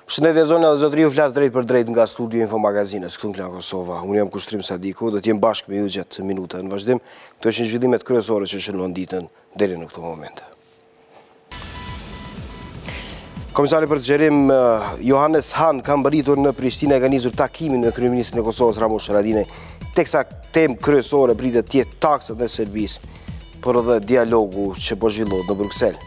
Shëndetje zonja dhe zotëri, ju flas drejt për drejt nga studio Info Magazines, këtu në Klan Kosova. Unë jam Kushtrim Sadiku, do t'jem bashkë me ju gjatë minuta në vazhdim. Këto ishin zhvillimet kryesore që shënon ditën deri në këto momente. Komisari për zgjerim Johannes Han ka mbërritur në Prishtinë e ka nisur takimin me kryeministrin e Kosovës Ramush Haradinaj, teksa temë kryesore pritet të jetë taksat e Serbisë, por edhe dialogu që po zhvillohet në Bruksel.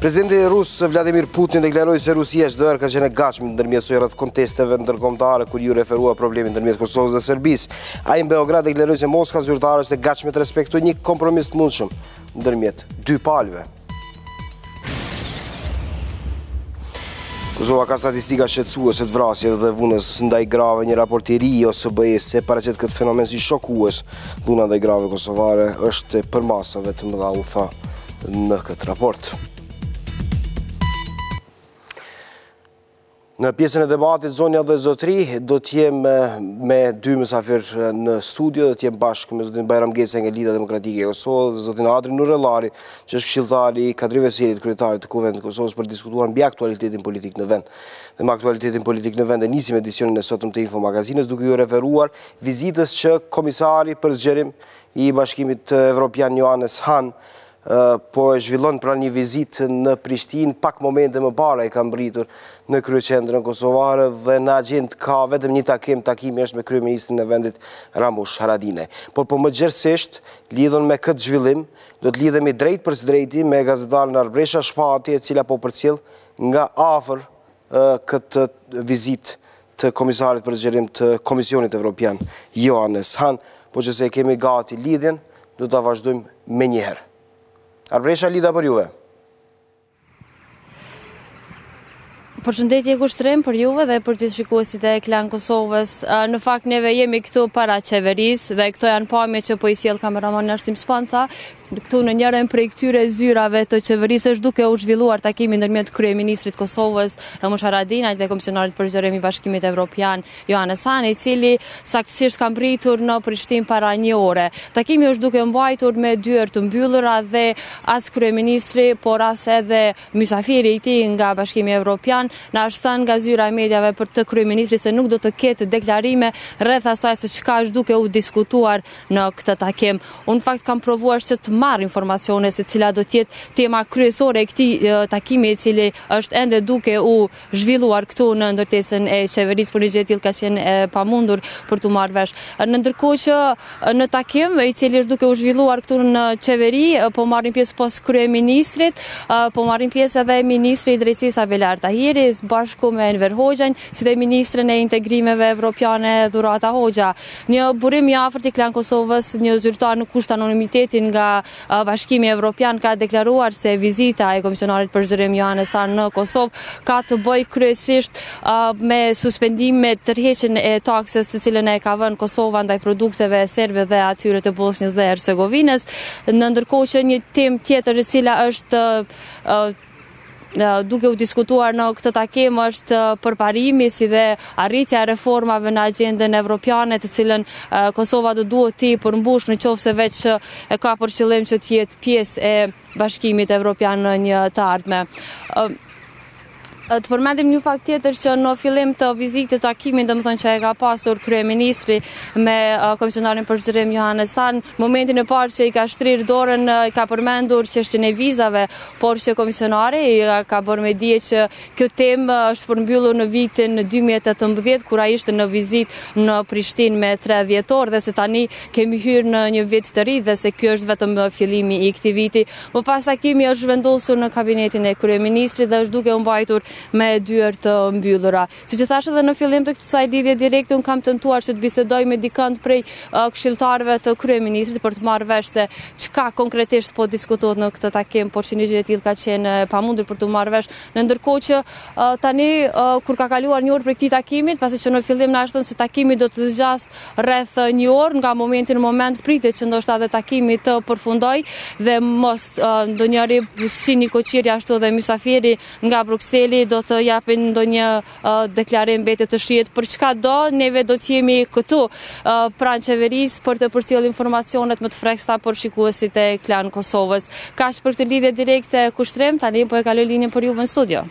Presidenti rus Vladimir Putin deklaroi se Rusia çdo herë ka qenë e gatshme të ndërmjetësojë rreth kontesteve ndërkombëtare kur ju referua problemin ndërmjet Kosovës dhe Serbisë. Ai në Beograd deklaroi se Moska zyrtare është e gatshme të respektojë një kompromis të mundshëm ndërmjet dy palëve. Kosova ka statistika shqetësuese të vrasjeve dhe dhunës ndaj grave, një raport i ri OSBE-s se paraqet këtë fenomen si shokues. Dhuna ndaj grave kosovare është e përmasave të mëdha, u tha në këtë raport. Në pjesën e debatit, zonja dhe zotri, do t'jem me dy mësafir në studio, do t'jem bashkë me zotin Bajram nga Lida Demokratike e Kosovës, zotin Adri Nurellari, që është këshilltari i Kadrive Serit, kryetarit të Kuvendit të Kosovës, për diskutuar mbi aktualitetin politik në vend. Dhe me aktualitetin politik në vend e nisim edicionin e sotëm të Info Magazines, duke ju referuar vizitës që komisari për zgjerim i Bashkimit Evropian Johannes Han po e zhvillon pra një vizitë në Prishtinë, pak momente më para e ka mbritur në kryeqendrën kosovare dhe në agjendë ka vetëm një takimi është me kryeministrin e vendit Ramush Haradinaj. Por po më gjithësisht, lidhur me këtë zhvillim, do të lidhemi drejt për së drejti me gazetarin Arbresha Shpati, e cila po përcjell nga afër këtë vizitë të komisarit për zgjerim të Komisionit Evropian Johannes Han, po që se kemi gati lidhjen, do ta vazhdojmë me njëherë. Arbresha, Lida për juve. Përshëndetje Kushtrim për juve dhe për gjithë shikuesit e Klan Kosovës. Në fakt neve jemi këtu para qeverisë dhe këto janë pamje që po i sjell kameramani Arsim Spanca. Këtu në njërën prej këtyre zyrave të qeverisë është duke u zhvilluar takimi ndërmjet kryeministrit Kosovës Ramush Haradinaj dhe komisionarit për zgjerim i Bashkimit Evropian Johannes Han, i cili saktësisht ka mbritur në Prishtinë para një ore. Takimi është duke mbajtur me dyert të mbyllura dhe as kryeministri, por as edhe mysafiri i tij nga Bashkimi Evropian na është thënë nga zyra e medjave për të kryeministrit se nuk do të ketë deklarime rreth asaj se çka është duke u diskutuar në këtë takim. Unë në fakt kam provuar që të marr informacione se cila do të jetë tema kryesore e këtij takimi, i cili është ende duke u zhvilluar këtu në ndërtesën e qeverisë, por një gjë e tillë ka qenë e pamundur për të marrë vesh. Ndërkohë që në takim i cili është duke u zhvilluar këtu në qeveri, po marrin pjesë pas kryeministrit, po marrin pjesë edhe ministri i drejtësisë Abelar Tahiri bashku me Enver Hoxhën, si dhe ministrën e integrimeve evropiane Dhurata Hoxha. Një burim i afërt i Klan Kosovës, një zyrtar në kusht anonimitetin nga Bashkimi Evropian ka deklaruar se vizita e komisionarit për zgjerim Johannes Han në Kosovë ka të bëjë kryesisht me suspendime tërheqjen e taksës të cilën e ka vënë Kosova ndaj produkteve serbe dhe atyre të Bosnjës dhe Hercegovinës, ndërkohë që një temë tjetër e cila është duke u diskutuar në këtë takim është përparimi si dhe arritja e reformave në agjendën evropiane, të cilën Kosova do duhet të përmbush në qoftë se veç e ka për qëllim që të jetë pjesë e Bashkimit Evropian në një të ardhme. Të përmendim një fakt tjetër që në fillim të vizitës takimin, domethënë që e ka pasur kryeministri me komisionarin për zgjerim Johannes Han, momentin e parë që i ka shtrirë dorën, i ka përmendur çështjen e vizave, por që komisionari ka bërë me dije që kjo temë është përmbyllur në vitin 2018 kur ai ishte në vizitë në Prishtinë me 3 dhjetor dhe se tani kemi hyrë në një vit të ri dhe se ky është vetëm fillimi i këtij viti. Më pas takimi është vendosur në kabinetin e kryeministrit dhe është duke u mbajtur me dyert të mbyllura. Siç e thash edhe në fillim të kësaj lidhje direkte, un kam tentuar që të bisedoj me dikant prej këshilltarëve të kryeministrit për të marrë vesh se çka konkretisht po diskutohet në këtë takim, por që një gjë e tillë ka qenë pamundur për të marrë vesh. Në ndërkohë që tani kur ka kaluar një orë prej këtij takimit, pasi që në fillim na është thënë se takimi do të zgjas rreth një orë, nga momenti në moment pritet që ndoshta edhe takimi të përfundoj dhe mos ndonjëri si një koqiri ashtu dhe mysafiri nga Brukseli do të japin ndonjë deklarim vete të shihet për çka do, neve do të jemi këtu pranë qeverisë për të përcjellë informacionet më të freksta për shikuesit e Klan Kosovës. Kaq për këtë lidhje direkte Kushtrim, tani po e kaloj linjën për juve në studio.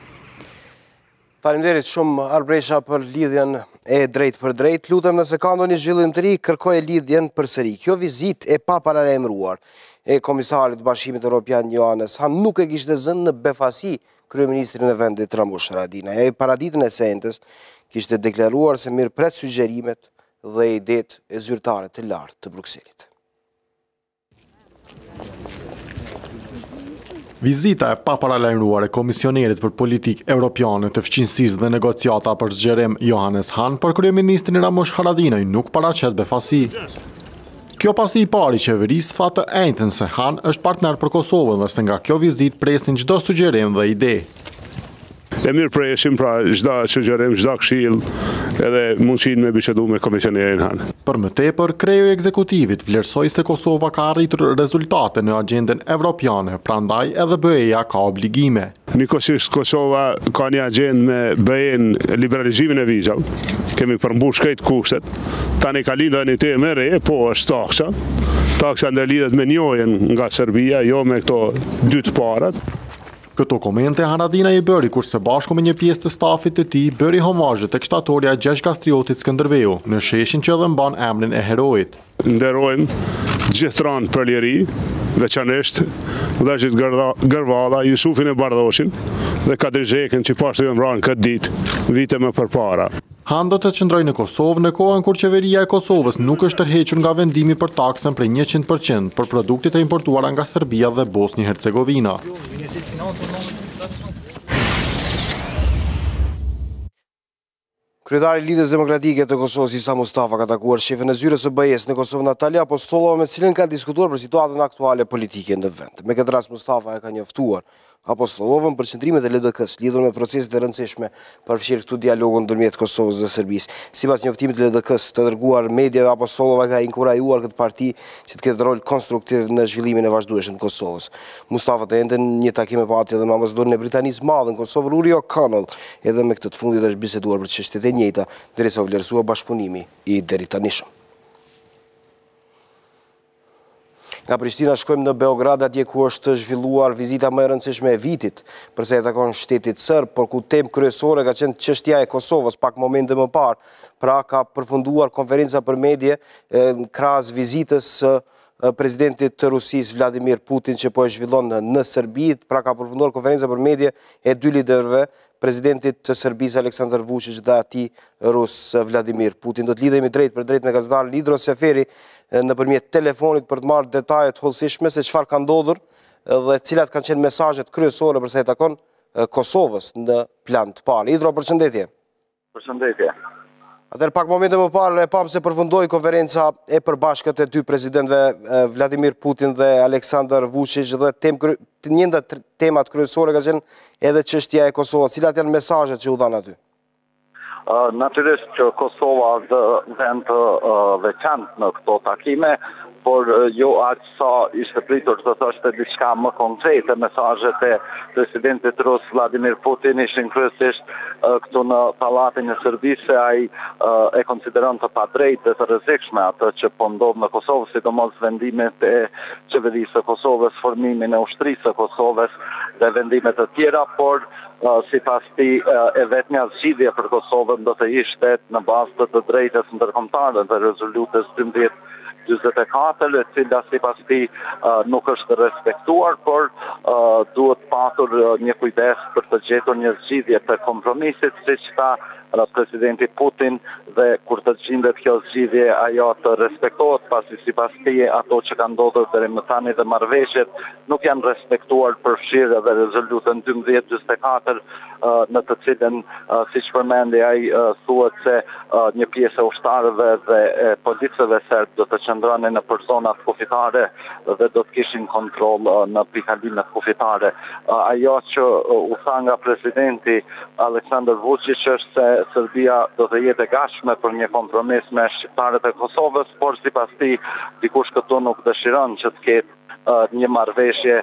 Faleminderit shumë Arbresha për lidhjen e drejt për drejt. Lutem nëse ka ndonjë zhvillim të ri, kërkoj lidhjen përsëri. Kjo vizitë e paparalajmëruar e Komisarit të Bashkimit Evropian Johannes Han nuk e kishte zënë në befasi kryeministrin e vendit Ramush Haradinaj. Ai paraditën e sentës kishte deklaruar se mirëpret sugjerimet dhe idetë e zyrtare të lartë të Brukselit. Vizita e paparalajmëruar e Komisionerit për Politikë Evropiane të Fqinjësisë dhe Negociata për Zgjerim Johannes Han për kryeministrin Ramush Haradinaj nuk paraqet befasi. Kjo pasi i pari qeverisë tha të njëjtën se Han është partner për Kosovën dhe se nga kjo vizitë presin çdo sugjerim dhe ide. E mirë presim pra çdo sugjerim, çdo këshill, edhe mundësinë me bisedu me komisionerin Han. Për më tepër, kreu i ekzekutivit vlerësoi se Kosova ka arritur rezultate në agjendën evropiane, prandaj edhe BE-ja ka obligime. Nikosisht Kosova ka një agjendë me BE-n liberalizimin e vizave. Kemi përmbush krejt kushtet. Tani ka lidhur një temë e re, po është taksa. Taksa ndërlidhet me njojën nga Serbia, jo me këto dy të parat. Këto komente Haradinaj i bëri kurse bashku me një pjesë të stafit të tij bëri homazhe tek shtatorja Gecaj Kastriotit Skënderbeu në sheshin që dhe mban emrin e heroit. Nderojmë gjithë ranë për liri, veçanërisht Vllazhit Gërvalla, Jusufin e Bardoshin dhe Adri që pashtu janë vranë këtë ditë, vite më përpara. Han do të qëndrojë në Kosovë në kohën kur qeveria e Kosovës nuk është tërhequr nga vendimi për taksën prej 100% për produktet e importuara nga Serbia dhe Bosnjë-Hercegovina. Kryetari i Lidhjes Demokratike të Kosovës Isa Mustafa ka takuar shefën e zyrës së BE-s në Kosovë Natalia Apostolova me cilën ka diskutuar për situatën aktuale politike në vend. Me këtë rast Mustafa e ka njoftuar Apostolovën për qëndrimet e LDK-s lidhur me proceset e rëndësishme për fshirë këtu dialogun ndërmjet Kosovës dhe Serbisë. Sipas njoftimit të LDK-s të dërguar mediave, Apostolova ka inkurajuar këtë parti që të ketë rol konstruktiv në zhvillimin e vazhdueshëm të Kosovës. Mustafa të ende një takim e pati edhe me ambasadorin e Britanisë madhe në Kosovë, Uri O'Connell, edhe me këtë të fundit është biseduar për çështjet e njëjta, derisa u vlerësua bashkëpunimi i deritanishëm. Nga Prishtina shkojmë në Beograd, atje ku është zhvilluar vizita më e rëndësishme e vitit, përsa e takon shtetit sërb, por ku temë kryesore ka qenë çështja e Kosovës pak momente më parë. Pra ka përfunduar konferenca për media në krahas vizitës së presidentit të Rusisë Vladimir Putin që po e zhvillon në Serbi, pra ka përfunduar konferenca për media e dy liderëve, presidentit të Serbisë Aleksandar Vučić dhe atij rus Vladimir Putin. Do të lidhemi drejt për drejt me gazetar Lidro Seferi nëpërmjet telefonit për të marrë detajet hollësishme se çfarë ka ndodhur dhe cilat kanë qenë mesazhet kryesore për sa i takon Kosovës në plan të parë. Lidro, përshëndetje. Përshëndetje. Atëherë pak momente më parë e pam se përfundoi konferenca e përbashkët e dy presidentëve Vladimir Putin dhe Aleksandar Vučić dhe një nga temat kryesore ka qenë edhe çështja e Kosovës. Cilat janë mesazhet që u dhanë aty? Natyrisht që Kosova është vend të veçantë në këto takime, por jo aq sa ishte pritur të thoshte diçka më konkrete. Mesazhet e presidentit rus Vladimir Putin ishin kryesisht këtu në pallatin e Serbisë, se ai e konsideron të padrejtë dhe të rrezikshme atë që po ndodh në Kosovë, sidomos vendimet e qeverisë së Kosovës, formimin e ushtrisë së Kosovës dhe vendimet të tjera, por sipas tij e vetmja zgjidhje për Kosovën do të ishte në bazë të drejtës ndërkombëtare dhe rezolutës 1244, e cila sipas tij nuk është respektuar, por duhet patur një kujdes për të gjetur një zgjidhje të kompromisit, siç tha presidenti Putin, dhe kur të gjendet kjo zgjidhje ajo të respektohet, pasi sipas tij ato që kanë ndodhur deri më tani dhe marrëveshjet nuk janë respektuar përfshirë edhe rezolutën 1244, në të cilën siç përmendi ai thuhet se një pjesë e ushtarëve dhe policëve serb do të qëndronin në zonat kufitare dhe do të kishin kontroll në pikalimet kufitare. Ajo që u tha nga presidenti Aleksandar Vučić është se Serbia do të jetë e gatshme për një kompromis me shqiptarët e Kosovës, por sipas tij dikush këtu nuk dëshiron që të ketë një marrëveshje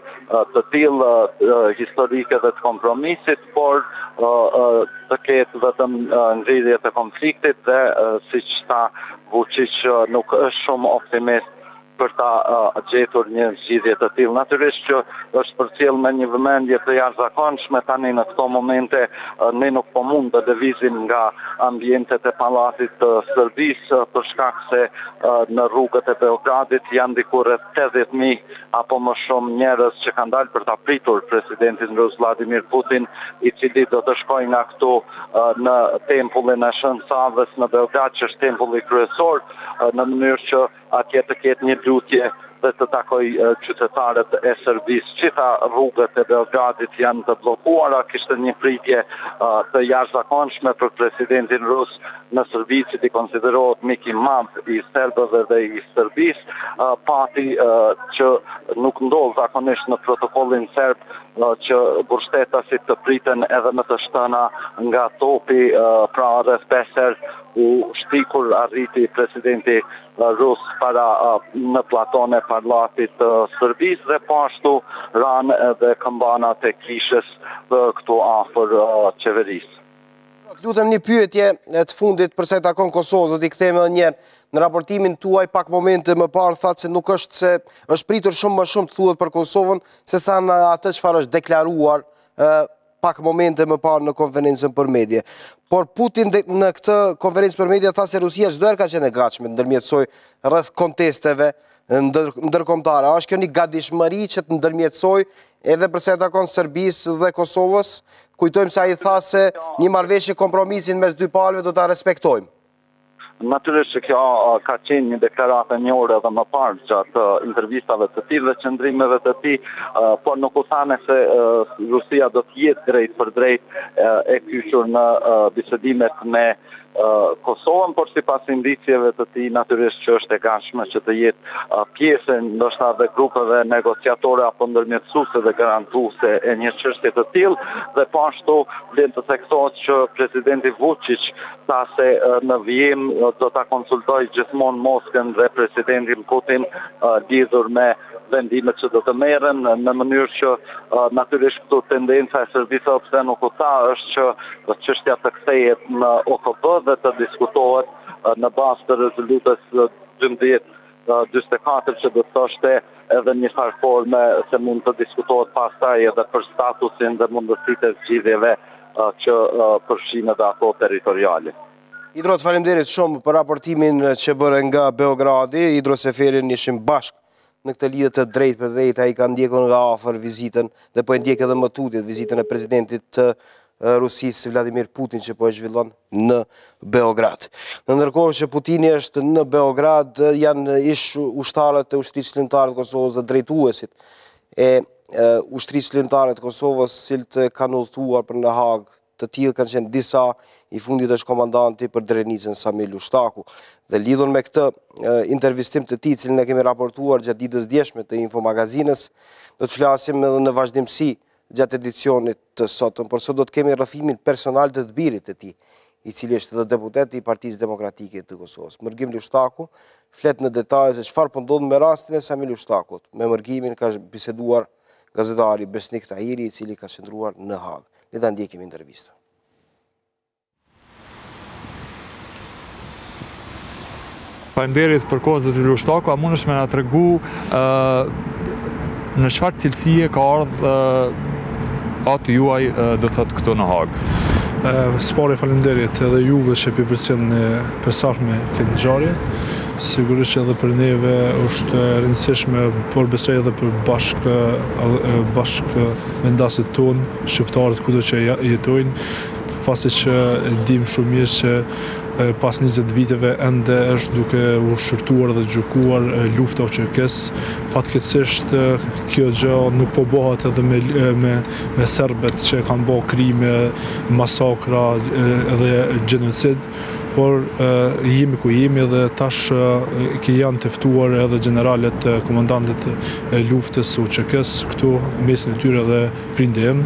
të tillë historike dhe të kompromisit, por të ketë vetëm ngrirje të konfliktit dhe siç tha Vučić nuk është shumë optimist për ta gjetur një zgjidhje të tillë. Natyrisht që është përcjell me një vëmendje të jashtëzakonshme tani në këto momente ne nuk po mund të lëvizim nga ambientet e pallatit të Serbisë për shkak se në rrugët e Beogradit janë diku rreth 80.000 apo më shumë njerëz që kanë dalë për ta pritur presidentin rus Vladimir Putin, i cili do të shkojë nga këtu në tempullin e Shën Savës në Beograd, që është tempulli kryesor, në mënyrë që atje të ketë një lutje dhe të takoj qytetarët e Serbisë. Gjitha rrugët e Beogradit janë të bllokuara, kishte një pritje të jashtëzakonshme për presidentin rus në Serbi, që i konsiderohet mik i madh i serbëve dhe i Serbisë, pati që nuk ndodh zakonisht në protokollin serb që mbështetësit të priten edhe më të shtëna nga topi, pra rreth 5 herë u shtikur arriti presidenti rus para në platon e parlatit të Serbisë dhe po ashtu ranë edhe këmbanat e kishës këtu afër qeverisë. Lutem një pyetje të fundit përsa i takon Kosovës, do t'i kthejmë edhe njerë. Në raportimin tuaj pak momente më parë thatë se nuk është se është pritur shumë më shumë të thuhet për Kosovën se sa në atë çfarë është deklaruar pak momente më parë në konferencën për media. Por Putin në këtë konferencë për media tha se Rusia çdo herë ka qenë e gatshme të ndërmjetësoj rreth kontesteve ndërkombëtare. A është kjo një gatishmëri që të ndërmjetësoj edhe përsa i takon Serbisë dhe Kosovës? Kujtojmë se ai tha se një marrëveshje kompromisin mes dy palëve do ta respektojmë. Natyrisht që kjo ka qenë një deklaratë e njohur edhe më parë gjatë intervistave të tij dhe qëndrimeve të tij, por nuk u thane se Rusia do të jetë drejt për drejt e kyçur në bisedimet me Kosovën, por sipas indicjeve të tij natyrisht që është e gatshme që të jetë pjesë ndoshta dhe grupeve negociatore apo ndërmjetësuese dhe garantuese e një çështje të tillë, dhe po ashtu vlen të theksohet që presidenti Vučić tha se në vijim do ta konsultojë gjithmonë Moskën dhe presidentin Putin lidhur me vendimet që do të merren, në mënyrë që natyrisht këtu tendenca e Serbisë pse nuk u tha është që çështja të kthehet në OKB dhe të diskutohet në bazë të rezolutës 1244 që do të thoshte edhe një farë forme se mund të diskutohet pastaj edhe për statusin dhe mundësitë e zgjidhjeve që përfshin edhe ato territoriale. Idro, të faleminderit shumë për raportimin që bërë nga Beogradi. Idro Seferin ishim bashkë në këtë lidhje të drejtë për drejtë. Ai ka ndjekur nga afër vizitën dhe po e ndjek edhe më tutje vizitën e presidentit të Rusisë Vladimir Putin që po e zhvillon në Beograd. Në ndërkohë që Putini është në Beograd, janë ish ushtarët e ushtrisë lëndëtare të Kosovës dhe drejtuesit e ushtrisë lëndëtare të Kosovës, cilët kanë udhëtuar për në Hagë. Të tillë kanë qenë disa, i fundit është komandanti për Drenicën Samir Lushtaku. Dhe lidhur me këtë intervistim të tij, cilin ne kemi raportuar gjatë ditës djeshme të Info Magazinës, do të flasim edhe në vazhdimsi gjatë edicionit të sotëm, por sot do të kemi rrëfimin personal të birit të tij, i cili është edhe deputet i Partisë Demokratike të Kosovës. Mërgim Lushtaku flet në detaje se çfarë po ndodh me rastin e Samir Lushtakut. Me Mërgimin ka biseduar gazetari Besnik Tahiri, i cili ka qëndruar në Hagë. Le ta ndjekim intervistën. Faleminderit për kohën zoti Lushtaku, a mundesh me na tregu në çfarë cilësie ka ardhur aty juaj do thot këtu në Hagë? Spari faleminderit edhe juve që përcjellni përsaftme këtë ngjarje. Sigurisht edhe për neve është e rëndësishme, por besoj edhe për bashkë vendasit tonë, shqiptarët kudo që jetojnë, pasi që dim shumë mirë që pas 20 viteve ende është duke u shërtuar dhe gjykuar lufta OÇK-s. Fatkeqësisht kjo gjë nuk po bëhet edhe me serbet që kanë bërë krime, masakra edhe gjenocid, por jemi ku jemi dhe tash janë të ftuar edhe generalet komandantet e luftës OÇK-s këtu, mesin e tyre dhe prindi im.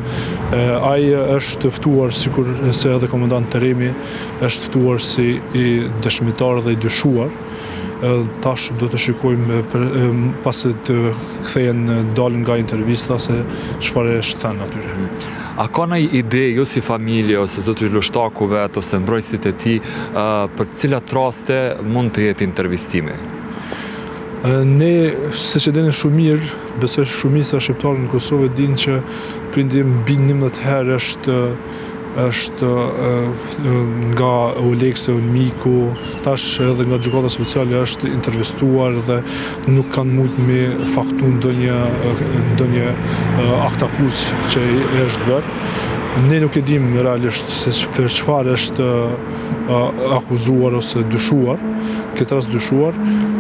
Ai është të ftuar sikur se edhe komandant Teremi është ftuar si i dëshmitar dhe i dyshuar. Tash do të shikojmë pasi të kthehen dalin nga intervista se çfarë është thënë atyre. A ka ndonjë ide ju si familje ose zoti Lushtaku vet ose mbrojtësit e tij për cilat raste mund të jetë intervistimi? Ne, se që dini shumë mirë, besoj shumica shqiptarë në Kosovë dinë që prindim bin 11 herë është nga Olekse, Miku, tash edhe nga gjykata speciale është intervistuar dhe nuk kanë mujtë me faktu ndonjë akt akus që është bërë. Ne nuk e dim realisht se për çfarë është akuzuar ose dyshuar, këtë rast dyshuar,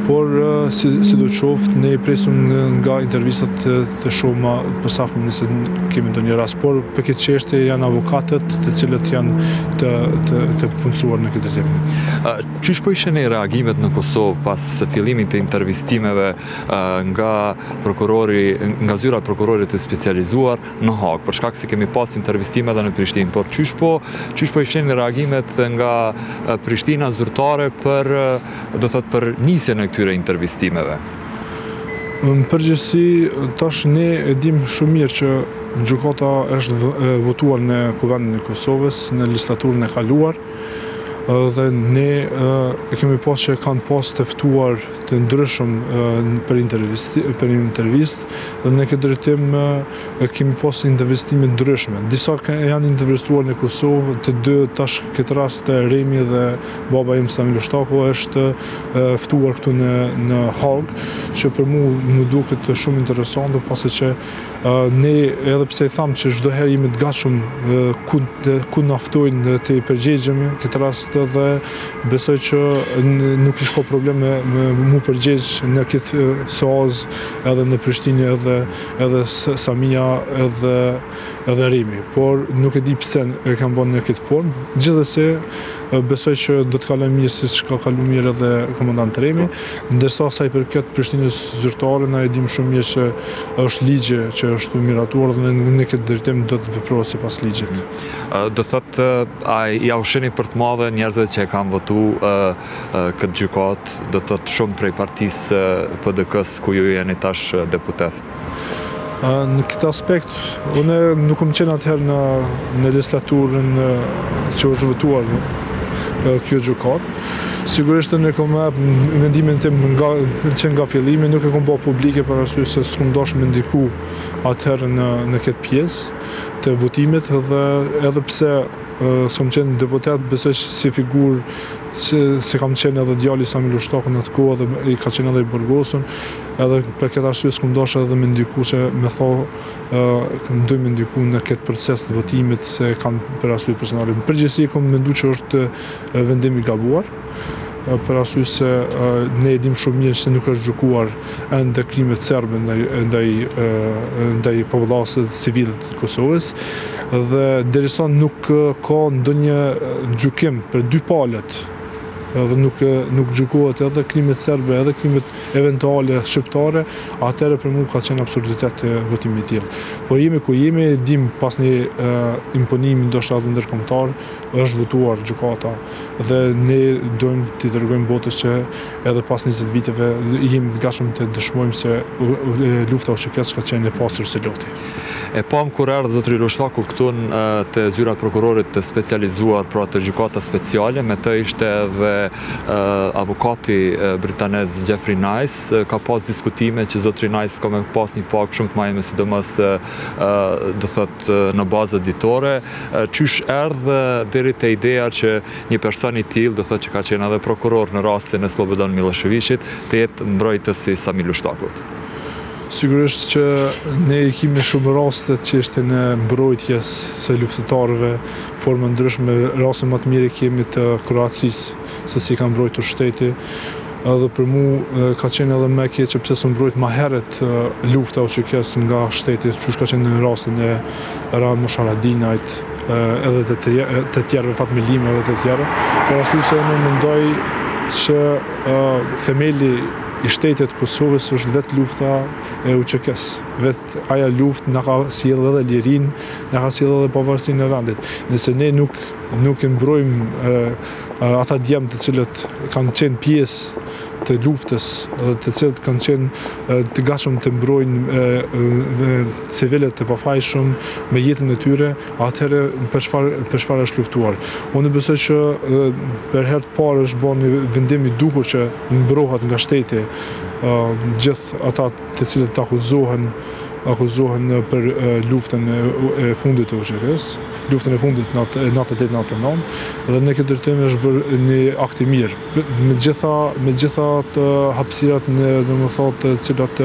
por si do qoftë ne presim nga intervistat të shumë përstafme nëse kemi ndonjë rast, por për këtë çështje janë avokatët të cilët janë të punësuar në këtë drejtim. Çish po ishin reagimet në Kosovë pas fillimit të intervistimeve nga zyra e prokurorit të specializuar në Hag, për shkak se kemi pas intervistime edhe në Prishtinë, por çish po ishin reagimet nga Prishtina zyrtare për nisjen e këtyre intervistimeve? Në përgjithësi, tash ne e dim shumë mirë që gjykata është votuar në Kuvendin e Kosovës në legislaturën e kaluar dhe ne e kemi pas që kanë pas të ftuar të ndryshëm për intervistë dhe në këtë drejtim kemi pas intervistime ndryshme. Disa janë intervistuar në Kosovë, të dy tash këtë rast Remi dhe baba im Samil Shtako është ftuar këtu në Hag, që për mu më duket shumë interesante, pasi që ne edhe pse i thamë që çdo herë jemi të gatshëm ku na ftojnë të përgjigjemi, këtë rast dhe besoj që nuk ish ka probleme me mu përgjigj në këtë soaz edhe në Prishtinë edhe Samia edhe Rimi, por nuk e di pse e kanë bërë në këtë formë. Gjithsesi besoj që do të kalojë mirë siç ka kaluar mirë edhe komandant Remi, ndërsa sa i përket Prishtinës zyrtare na e dim shumë mirë që është ligje që është miratuar dhe në këtë drejtim do të veprohet sipas ligjit. Do thotë a ja usheni për të madhe njerëzve që e kanë votu këtë gjykat, do thotë shumë prej partisë PDK-s ku ju jeni tash deputet? Në këtë aspekt, unë nuk kam qenë atëherë në legislaturën që është votuar kjo gjykat. Sigurisht ne kam mendimin tim nga fillimi, nuk e kam bërë publike për arsye se s'kam dashur me ndiku atëherë në këtë pjesë të votimit dhe edhe pse s'kam qenë deputet, besoj si figurë se kam qenë edhe djali Samil Shtako në atë kohë dhe i ka qenë edhe i burgosur, edhe për këtë arsye s'kam dashur edhe me ndiku që me duj me ndiku në këtë proces të votimit se kanë për arsye personale. Në përgjithësi kam menduar që është vendim i gabuar, për arsye se ne e dim shumë mirë se nuk është gjykuar ende krimet serbe ndaj popullatës civile të Kosovës dhe derisa nuk ka ndonjë gjykim për dy palët dhe nuk gjykohet edhe krimet serbe edhe krimet eventuale shqiptare, atëherë për mua ka qenë absurditet votimi i tillë. Por jemi ku jemi, dim pas një imponimi ndoshta edhe ndërkombëtar, është votuar gjykata dhe ne dojmë t'i tregojmë botës që edhe pas 20 viteve jemi të gatshëm të dëshmojmë se lufta ushqikës ka qenë e pastër si loti. E pam kur erdhi zotri Lushtako këtu te zyra prokurorit të specializuar pra të gjykata speciale, me të ishte edhe avokati britanez Jeffrey Nice, ka pas diskutime që zotri Nice ka me pas një pak shumë të majme, sidomos do thot në bazë ditore. Qysh erdhë deri te ideja që një person i tillë, do thot që ka qenë edhe prokuror në rastin e Slobodan Miloševićit, të jetë mbrojtës i Samil Lustakut? Sigurisht që ne i kemi shumë raste që ishte në mbrojtjes së luftëtarëve, forma ndryshme, raste më të mira kemi të Kroacisë, se si ka mbrojtur shteti. Edhe për mu ka qenë edhe më keq pse s'u mbrojt më herët lufta ushqikës nga shteti, çush ka qenë në rastin e Ramos Haradinajt, edhe të tjerëve Fatmilim edhe të tjerë. Por ashtu se ne mendoj që themeli i shtetit Kosovës është vetë lufta e ushqikës. vetë aja luft në ka sjellë edhe lirin, në ka sjellë edhe pavarësinë e vendit. Nëse ne nuk e mbrojmë ata djemë të cilët kanë qenë pjesë të luftës dhe të cilët kanë qenë të gatshëm të mbrojnë civilet të pafajshëm me jetën e tyre, atëherë për çfarë është luftuar. Unë besoj që për herë të parë është bërë një vendim i duhur që mbrohet nga shteti gjithë ata të cilët akuzohen për luftën e fundit të UÇK-s, luftën e fundit 98-99, dhe në këtë drejtim është bërë një akt i mirë. Me gjitha të hapësirat të cilat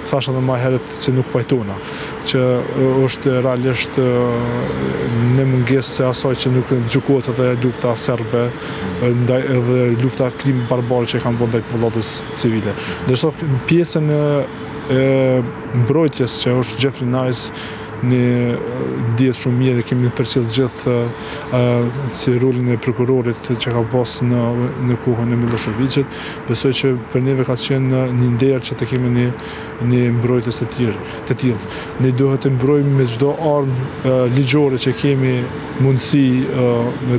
thashë edhe më herët që nuk pajtona, që është realisht në mungesë se asaj që nuk gjykohet edhe lufta serbe edhe lufta krim barbare që kanë bërë ndaj popullatës civile. Ndërsa pjesën mbrojtjes që është Jeffrey Nice një dihet shumë mirë dhe kemi përcjell gjithë si rolin e prokurorit që ka pas në kohën e Miloševićit. Besoj që për neve ka qenë një nder që të kemi një mbrojtës të tillë. Ne duhet të mbrojmë me çdo armë ligjore që kemi mundësi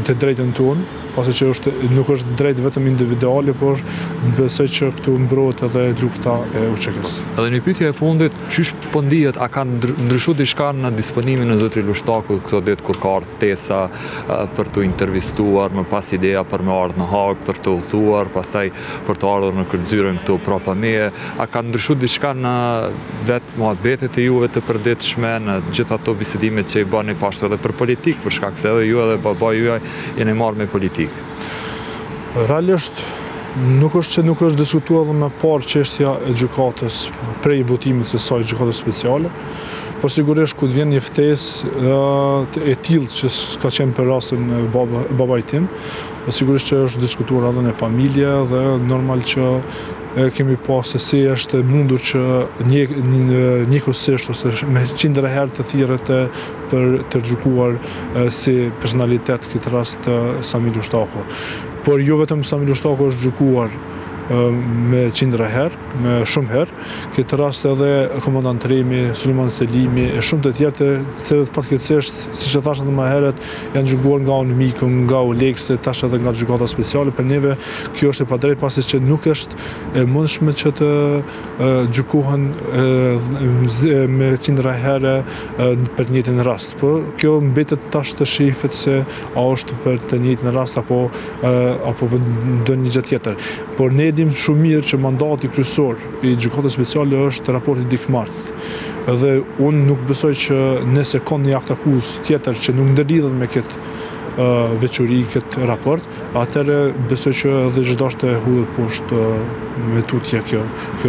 të drejtën tonë, pasi që nuk është drejt vetëm individuale, por besoj që këtu mbrohet edhe lufta e UÇK-s. Edhe një pyetje e fundit, çish po ndihet, a ka ndryshuar diçka në disponimin e zotrit Lushtakut këto ditë kur ka ardhur ftesa për të intervistuar, më pas ideja për me ardhur në Hag, për të udhëtuar, pastaj për të ardhur në Kërdzyrën këtu prapa meje, a ka ndryshuar diçka në vetë muhabetet e juve të përditshme, në gjithë ato bisedimet që i bani pashtu edhe për politikë, për shkak se edhe ju edhe baba juaj jeni marrë me politikë? Realisht nuk është diskutuar dhe me parë çështja e gjykatës prej votimit së saj gjykatës speciale, por sigurisht kur vjen një ftesë e tillë që ka qenë për rastin e babait tim, sigurisht që është diskutuar edhe në familje dhe normal që kemi pasë se është mundur që njëkohësisht ose me qindra herë të thirret për të gjykuar si personalitet këtë rast Sami Lushtaku. Por jo vetëm Sami Lushtaku është gjykuar me qindra herë, me shumë herë, këtë rast edhe komandant Remi, Sulejman Selimi, e shumë të tjerë të cilët fatkeqësisht, siç e thash edhe më herët, janë gjykuar nga UNMIK, nga ULEX, tash edhe nga gjykata speciale. Për neve kjo është e padrejtë, pasi që nuk është e mundshme që të gjykohen me qindra herë për të njëjtin rast. Por kjo mbetet tash të shihet se a është për të njëjtin rast apo për ndonjë gjë tjetër. Por ne dim shumë mirë që mandati kryesor i gjykatës speciale është raporti dikmart. Dhe unë nuk besoj që nëse ka një akt akuz tjetër që nuk ndërlidhet me këtë veçori, këtë raport, atëherë besoj që edhe çdo të hudhet poshtë me tutje kjo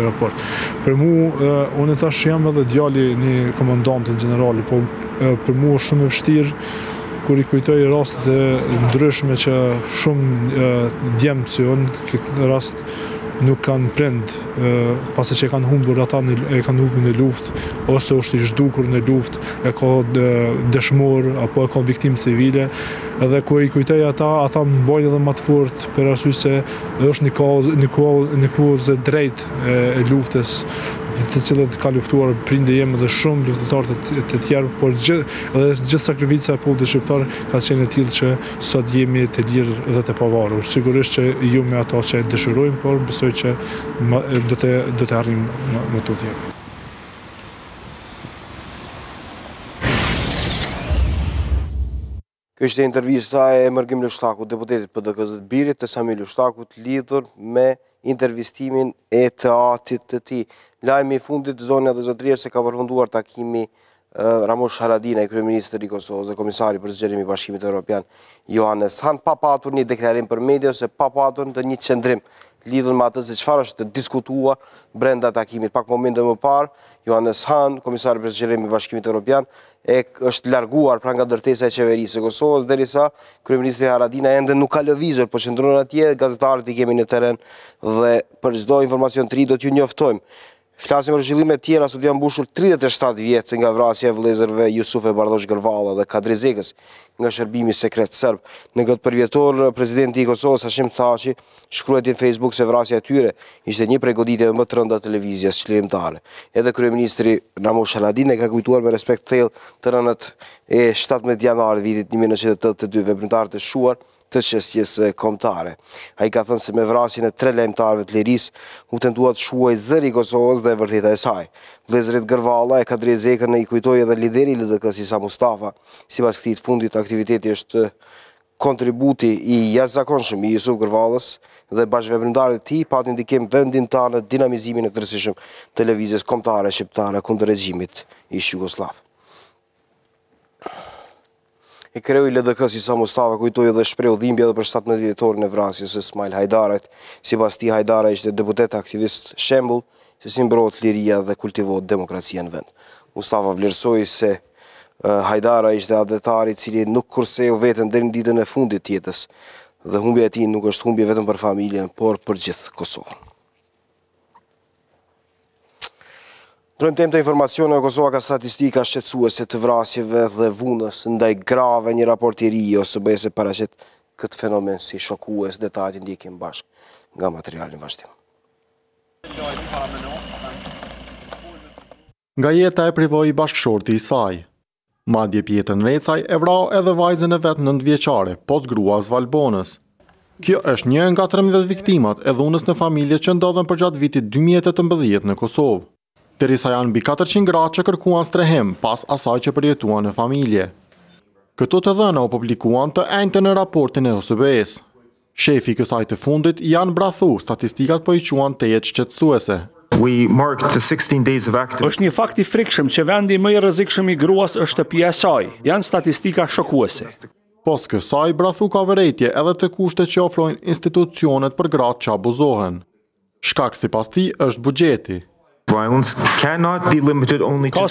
raport. Për mua, unë tash jam edhe djali një komandanti generali, po për mua është shumë e vështirë kur i kujtoj rastet e ndryshme që shumë djemë si unë, këtë rast nuk kanë prind, pasi që kanë humbur ata e kanë humbur në luftë, ose është i zhdukur në luftë, e ka dëshmor apo e ka viktimë civile, edhe kur i kujtoj ata më bojnë edhe më të fortë për arsye se është një kauzë drejt e luftës, të cilët ka luftuar prindë jemi dhe shumë luftëtarë të tjerë, por gjithë sakrifica e popullit shqiptar ka qenë e tillë që sot jemi të lirë dhe të pavarur. Sigurisht që ju me ato që dëshirojmë, por besoj që do të arrijmë më tutje. Kjo është intervista e Mërgim Lushtakut, deputetit PDK-s Birit të Sami Lushtakut, lidhur me intervistimin e teatrit të tij. Lajmi i fundit zonja dhe zotëria se ka përfunduar takimi Ramush Haradinaj, kryeministri i Kosovës dhe komisari për zgjerim i Bashkimit Evropian Johannes Han, pa patur një deklarim për media ose pa patur një qendrim lidhur me atë se çfarë është diskutuar brenda takimit. Pak momente më parë, Johannes Han, komisari për zgjerim i Bashkimit Evropian, është larguar pra nga ndërtesa e qeverisë së Kosovës, derisa kryeministri Haradinaj ende nuk ka lëvizur, por qëndron atje, gazetarët i kemi në terren dhe për çdo informacion të ri do t'ju njoftojmë. Flasim për zhvillime tjera, sot janë mbushur 37 vjetë nga vrasja e vëllezërve Jusuf e Bardosh Gërvalla dhe Kadri Zekës nga shërbimi sekret serb. Në këtë përvjetor, presidenti i Kosovës Hashim Thaçi shkruajti në Facebook se vrasja e tyre ishte një prej goditjeve më të rënda televizijas çlirimtare. Edhe kryeministri Ramush Haradinaj ka kujtuar me respekt thellë të rënët e 17 janarit vitit 1982 veprimtarët e shuar të çështjes kombëtare. Ai ka thënë se me vrasjen e 3 lajmtarëve të lirisë u tentua të shuaj zëri i Kosovës dhe e vërteta e saj. Vëllezërit Gërvalla e Kadri Zekën i kujtoi edhe lideri i LDK-s Isa Mustafa. Sipas këtij të fundit, aktiviteti është kontributi i jashtëzakonshëm i Jusuf Gërvallës dhe bashkëveprimtarëve të tij patin ndikim vendimtar në dinamizimin e tërësishëm të lëvizjes kombëtare shqiptare kundër regjimit ish Jugosllav. I kreu i LDK-s Isa Mustafa kujtoi dhe shpreu dhimbje edhe për 17 vjetorin e vrasjes së Ismail Hajdarit. Sipas tij, Hajdara ishte deputet aktivist shembull se si mbrohet liria dhe kultivohet demokracia në vend. Mustafa vlerësoi se Hajdara ishte adetari i cili nuk kurseu veten deri në ditën e fundit të jetës dhe humbja e tij nuk është humbje vetëm për familjen, por për gjithë Kosovën. Ndrojmë temë të informacione, Kosova ka statistika shqetësuese të vrasjeve dhe vunës ndaj grave, një raport i ri OSBE-s paraqet këtë fenomen si shokues, detajt i ndjekim bashkë nga materiali në vazhdim. Nga jeta e privoi bashkëshorti i saj. Madje Pjetën Recaj e vrau edhe vajzën e vet 9 vjeçare, pos gruas Valbonës. Kjo është një nga 13 viktimat e dhunës në familje që ndodhen përgjatë vitit 2018 në Kosovë. Derisa janë mbi 400 gra që kërkuan strehim pas asaj që përjetuan në familje. Këto të dhëna u publikuan të enjtë në raportin e OSBE-s. Shefi i kësaj të fundit janë brathu, statistikat po i quan tejet shqetësuese. Është një fakt i frikshëm që vendi më i rrezikshëm i gruas është shtëpia e saj. Janë statistika shokuese. Pos kësaj, brathu ka vërejtje edhe të kushte që ofrojnë institucionet për gratë që abuzohen. Shkak sipas tij është buxheti. Ka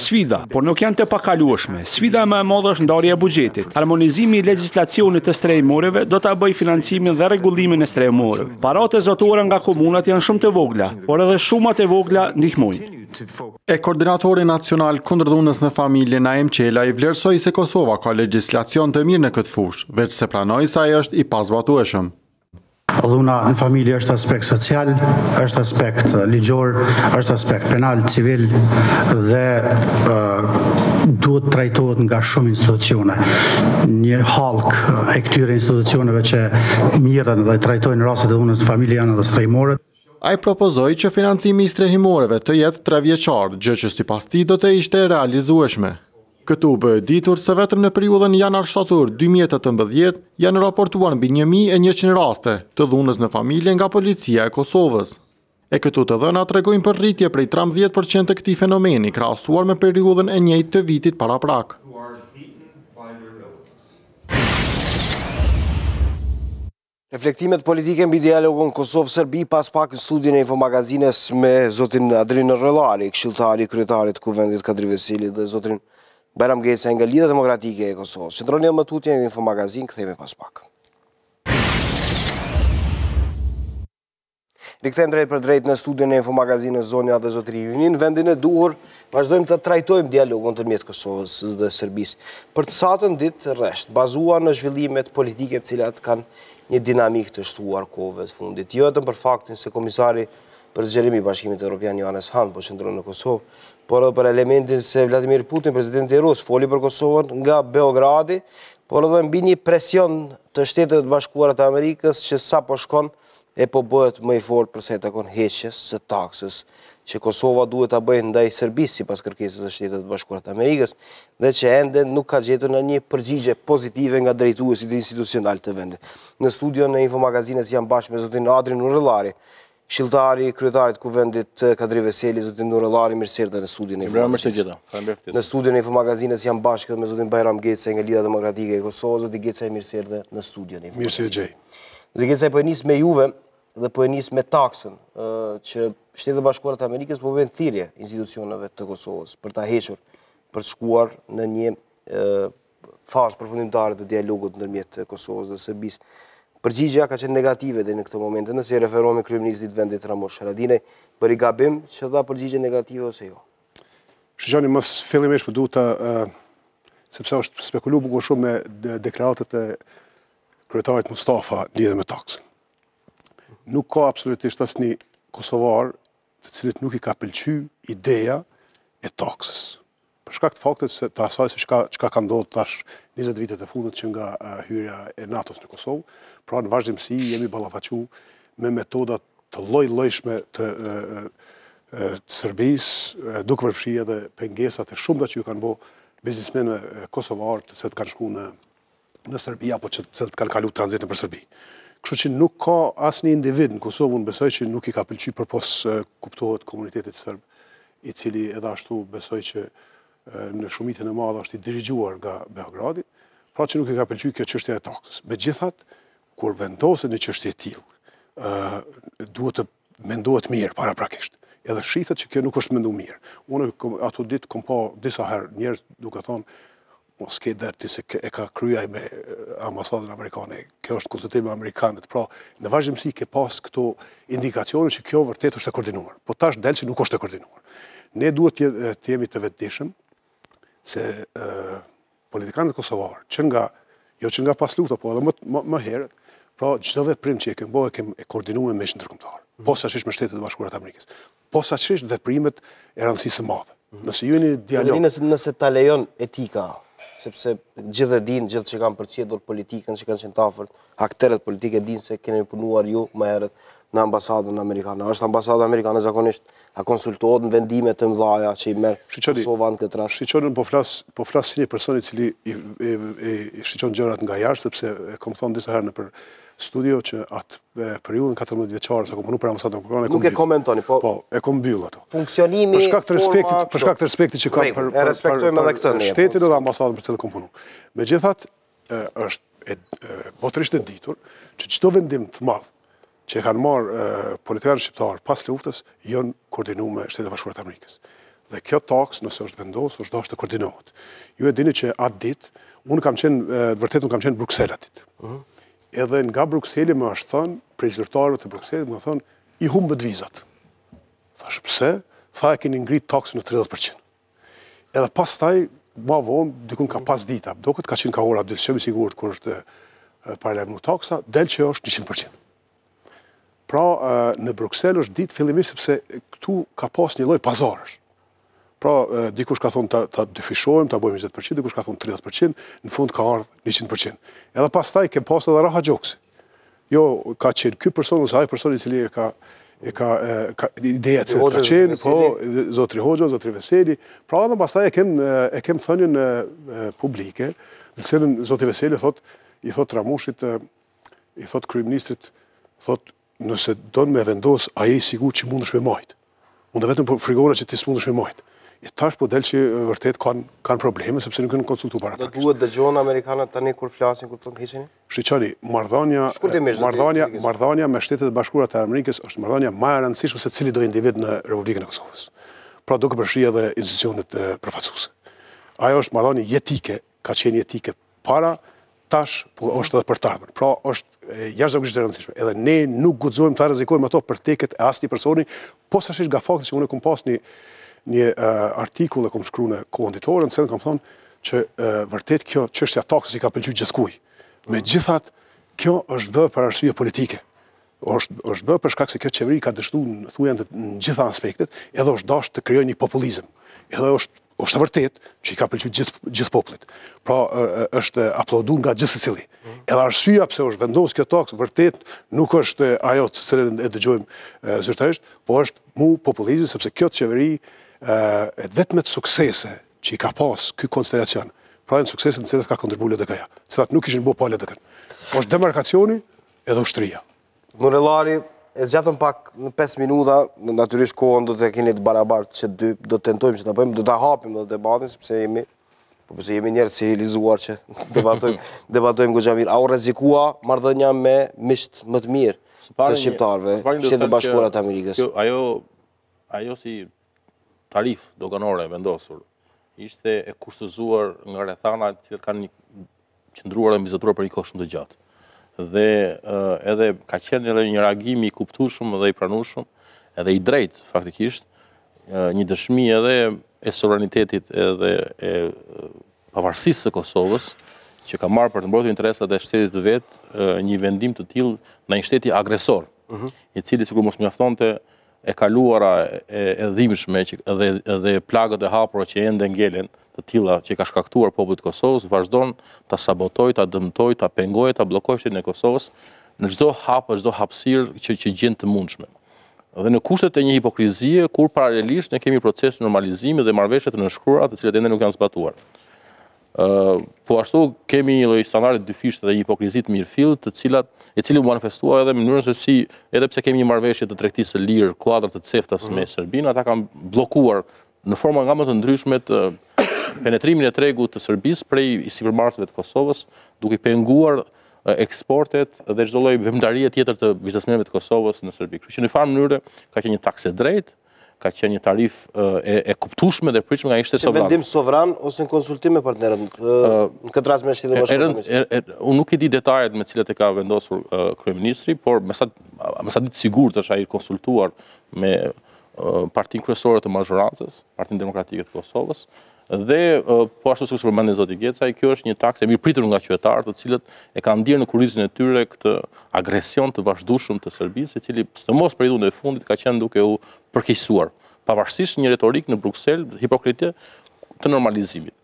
sfida, por nuk janë të pakalueshme. Sfida më e madhe është ndarja e buxhetit. Harmonizimi i legjislacionit të strehimoreve do ta bëjë financimin dhe rregullimin e strehimoreve. Paratë zotore nga komunat janë shumë të vogla, por edhe shumat e vogla ndihmojnë. E koordinatori nacional kundër dhunës në familje Naim Qela i vlerësoi se Kosova ka legjislacion të mirë në këtë fushë, veç se pranoi se ai është i pazbatueshëm. Dhuna në familje është aspekt social, është aspekt ligjor, është aspekt penal, civil dhe duhet trajtohet nga shumë institucione. Një halk e këtyre institucioneve që mirën dhe trajtojnë rastet e dhunës në familje janë edhe strehimorët. Ai propozoi që financimi i strehimoreve të jetë 3 vjeçar, gjë që sipas tij do të ishte realizueshme. Këtu bëhet ditur se vetëm në periudhën janar-shtator 2018 janë raportuar mbi 1100 raste të dhunës në familje nga policia e Kosovës. E këtu të dhëna tregojnë për rritje prej 13% të këtij fenomeni krahasuar me periudhën e njëjtë të vitit paraprak. Reflektimet politike mbi dialogun Kosovë-Serbi pas pak në studion e infomagazines me zotin Adri Nurellari, këshilltari i kryetarit të kuvendit Kadri Veselit dhe zotin Bajram Gecaj nga Lidha Demokratike e Kosovës. Qëndroni më tutje në infomagazin, kthehemi pas pak. Rikthehemi drejt për drejt në studion e infomagazinës Zonja dhe Zotri Hynin. Në vendin e duhur, vazhdojmë të trajtojmë dialogun ndërmjet Kosovës dhe Serbisë. Për të satën ditë rresht, bazuar në zhvillimet politike të cilat kanë një dinamik të shtuar kohëve të fundit. Jo vetëm për faktin se komisari për zgjerimi i Bashkimit Evropian Johannes Hahn po qëndron në Kosovë, por edhe për elementin se Vladimir Putin, presidenti i Rusë, foli për Kosovën nga Beogradi, por edhe mbi një presion të Shtetet e Bashkuara të Amerikës që sa po shkon e po bëhet më i fortë për sa i takon heqjes së taksës që Kosova duhet ta bëjë ndaj Serbisë sipas kërkesës së Shtetit të Bashkuara të Amerikës dhe që ende nuk ka gjetur në një përgjigje pozitive nga drejtuesit institucional të vendit. Në studion e infomagazines jam bashkë me zotin Adri Nurellari, këshilltari i kryetarit të kuvendit Kadri Veselit, zotin Nurellari, mirëserdhë në studion e infomagazines. Në studion e infomagazines jam bashkë me zotin Bajram Gecaj nga Lidha Demokratike e Kosovës, zotin Gecaj, mirëserdhë në studion e infomagazines. Zotin Gecaj, po e nis me juve dhe po e nis me taksën që Shtetet e Bashkuara të Amerikës po bëjnë thirrje institucioneve të Kosovës për ta hequr, për të shkuar në një fazë përfundimtare të dialogut ndërmjet Kosovës dhe Serbisë. Përgjigja ka qenë negative dhe në këtë moment, nëse i referohemi kryeministrit vendit Ramush Haradinaj, bëri gabim që dha përgjigje negative ose jo? Shqyqani, mos fillimisht për duhet sepse është spekulu bukur shumë me deklaratet e kryetarit Mustafa lidhe me taksën. Nuk ka absolutisht asnjë kosovar të cilit nuk i ka pëlqy ideja e taksës. Për shkak të faktit se të asaj se çka ka ndodhur tash 20 vitet e fundit që nga hyrja e NATO-s në Kosovë, pra në vazhdimsi jemi ballafaqu me metoda të lloj-llojshme të Serbisë, duke përfshirë edhe pengesat e shumta që ju kanë bërë biznesmenë kosovar të cilët kanë shkuar në Serbi apo që të cilët kanë kaluar tranzitin për Serbi. Kështu që nuk ka asnjë individ në Kosovë, unë besoj që nuk i ka pëlqyer përpos kuptohet komunitetit serb, i cili edhe ashtu besoj që në shumicën e madhe është i dirigjuar nga Beogradi, pra që nuk i ka pëlqyer kjo çështje e taksës. Megjithatë, kur vendoset një çështje e tillë, duhet të mendohet mirë paraprakisht. Edhe shitet që kjo nuk është menduar mirë. Unë ato ditë kam pa disa herë njerëz duke thonë mos ke dërti se e ka kryej me ambasadën amerikane. Kjo është konsultim me amerikanët. Pra, në vazhdimsi ke pas këto indikacione që kjo vërtet është e koordinuar. Po tash del që nuk është e koordinuar. Ne duhet të jemi të vetëdijshëm se politikanët kosovarë, jo që nga pas lufta, po edhe më herët, pra çdo veprim që e kemë bërë, e kemë koordinuar me ndërkombëtar. Posaçërisht me Shtetet e Bashkuara të Amerikës. Posaçërisht veprimet e rëndësisë së madhe. Nëse ju jeni dialog. Nëse ta lejon etika, sepse gjithë e dinë, gjithë që kanë përcjellur politikën, që kanë qenë të afërt, aktorët politikë dinë se keni punuar ju më herët në ambasadën amerikane. Është ambasada amerikane zakonisht a konsultohet në vendime të mëdha që i merr Kosova në këtë rast. Shqiqonin po flas si një person i cili i shqiqon gjërat nga jashtë, sepse e kam thënë disa herë nëpër studio që atë periudhën 14 vjeçare sa kom punuar për ambasadën amerikane. Nuk e komentoni, po e kom mbyll ato. Funksionimi për shkak të respektit që kam për shtetin dhe ambasadën për cilën kom punuar. Megjithatë, është botërisht e ditur që çdo vendim të madh që kanë marrë politikanë shqiptarë pas luftës, janë koordinuar me Shtetet e Bashkuara të Amerikës. Dhe kjo taks, nëse është vendosur, është dashur të koordinohet. Ju e dini që atë ditë, unë kam qenë në Bruksel atë ditë. Edhe nga Brukseli më është thënë, prej zyrtarëve të Brukselit më thonë, i humbët vizat. Thash pse? Tha e keni ngrit taksën në 30%. Edhe pastaj, ma vonë, dikun ka pas dita, duket ka qenë ka ora 2, që më sigurt kur është paralajmëruar taksa, del që është 100%. Pra, në Bruksel është ditë fillimisht sepse këtu ka pas një lloj pazarësh. Pra, dikush ka thonë ta dyfishojmë, ta bëjmë 20%, dikush ka thonë 30%, në fund ka ardhur 100%. Edhe pastaj kem pas edhe raha gjoksi. Jo, ka qenë ky person ose ai person i cili e ka ideja që ka qenë, po, zotri Hoxha, zotri Veseli. Pra, edhe pastaj e kem thënien publike, në cilën zotri Veseli i thot Ramushit, i thot kryeministrit, thot nëse don me vendos, ai sigurt që mundesh me majt. Unë vetëm po frikora që ti s'mundesh me majt. E tash po del që vërtet kanë probleme sepse nuk kanë konsultuar para. Do duhet dëgjohen amerikanët tani kur flasin, kur thonë hiqeni? Shiqoni, marrëdhënia me Shtetet e Bashkuara të Amerikës është marrëdhënia më e rëndësishme se cili do individ në Republikën e Kosovës. Pra duke përfshirë edhe institucionet përfaqësuese. Ajo është marrëdhënie jetike, ka qenë jetike para, tash po është edhe për të ardhmen. Pra është jashtëzakonisht e rëndësishme. Edhe ne nuk guxojmë ta rrezikojmë ato për teket e asnjë personi, posaçërisht nga fakti që unë kam pas një artikull e kam shkruar në Kohën Ditore, në cilën kam thonë që vërtet kjo çështja taksës i ka pëlqyer gjithkujt. Megjithatë, kjo është bërë për arsye politike. Është bërë për shkak se kjo qeveri ka dështuar thuajnë në gjitha aspektet, edhe është dashur të krijojë një populizëm. Edhe është vërtet që i ka pëlqyer gjithë popullit. Pra është aplauduar nga gjithsecili. Edhe arsyeja pse është vendosur kjo taksë vërtet nuk është ajo të cilën e dëgjojmë zyrtarisht, po është populizmi sepse kjo qeveri vetmet suksese që i ka pas ky konstelacion, pra në suksesin të cilat ka kontribuar LDK-ja, të cilat nuk ishin bërë pa LDK-n. Është demarkacioni edhe ushtria. Nurellari, e zgjatëm pak në 5 minuta, natyrisht kohën do të keni të barabartë që dy, do të tentojmë që ta bëjmë, do ta hapim edhe debatin sepse jemi njerëz civilizuar që debatojmë goxha mirë. A u rrezikua marrëdhënia me miqt më të mirë të shqiptarëve, Shtetet e Bashkuara të Amerikës? Ajo si tarif doganore vendosur ishte e kushtëzuar nga rrethana të cilat kanë qëndruar dhe mbizotuar për një kohë shumë të gjatë. dhe edhe ka qenë edhe një reagim i kuptueshëm dhe i pranueshëm, edhe i drejtë faktikisht, një dëshmi edhe e sovranitetit edhe e pavarësisë së Kosovës, që ka marrë për të mbrojtur interesat e shtetit të vetë një vendim të tillë në një shteti agresor, i cili sikur mos mjaftonte e kaluara e dhimbshme dhe plagët e hapura që ende ngelen, të tilla që ka shkaktuar popullit të Kosovës, vazhdon ta sabotojë, ta dëmtojë, ta pengojë, ta bllokojë shtetin e Kosovës në çdo hap, çdo hapësirë që gjen të mundshme. Dhe në kushtet e një hipokrizie, kur paralelisht ne kemi proces normalizimi dhe marrëveshje të nënshkruara, të cilat ende nuk janë zbatuar. Po ashtu kemi një lloj standarde dyfishte dhe një hipokrizi të mirëfill, e cili u manifestua edhe në mënyrën se si, edhe pse kemi një marrëveshje të tregtisë së lirë, kuadër të ceftas me Serbinë, ata kanë bllokuar në forma nga më të ndryshme penetrimin e tregut të Serbisë prej sipërmarrësve të Kosovës, duke penguar eksportet dhe çdo lloj veprimtarie tjetër të biznesmenëve të Kosovës në Serbi. Kështu që në farë mënyrë ka qenë një taksë drejtë, ka qenë një tarif e kuptueshme dhe pritshme nga një shtet sovran. Vendim sovran ose në konsultim me partnerët në këtë rast me Shtetin e Bashkuar? Unë nuk i di detajet me cilat e ka vendosur kryeministri, por me sa ditë sigurt është ai konsultuar me partinë kryesore të mazhorancës, Partinë Demokratike të Kosovës, dhe po ashtu siç përmendi zoti Gecaj, kjo është një taksë e mirëpritur nga qytetarët, të cilët e kanë ndier në kurrizin e tyre këtë agresion të vazhdueshëm të Serbisë, i cili sidomos periudhën e fundit ka qenë duke u përkeqësuar, pavarësisht një retorik në Bruksel, hipokritie të normalizimit.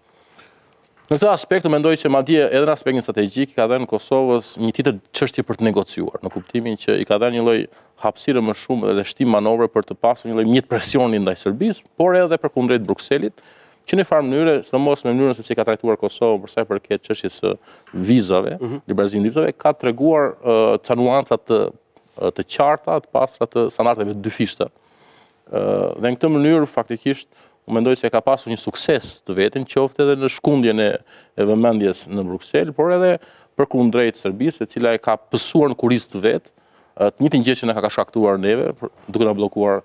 Në këtë aspekt mendoj që madje edhe në aspektin strategjik ka dhënë Kosovës një tjetër çështje për të negociuar, në kuptimin që i ka dhënë një lloj hapësire më shumë dhe shtim manovre për të pasur një lloj mjet presioni ndaj Serbisë, por edhe përkundrejt Brukselit, që në farë mënyrë, sidomos në mënyrën se si ka trajtuar Kosovën për sa i përket çështjes së vizave, liberalizimit të vizave, ka treguar ca nuanca të qarta, të pastra të standardeve dyfishta. Dhe në këtë mënyrë faktikisht unë mendoj se ka pasur një sukses të vetën, qoftë edhe në shkundjen e vëmendjes në Bruksel, por edhe përkundrejt Serbisë, e cila e ka pësuar në kurrizë të vet, të njëjtin gjë që na ka shkaktuar neve, duke na bllokuar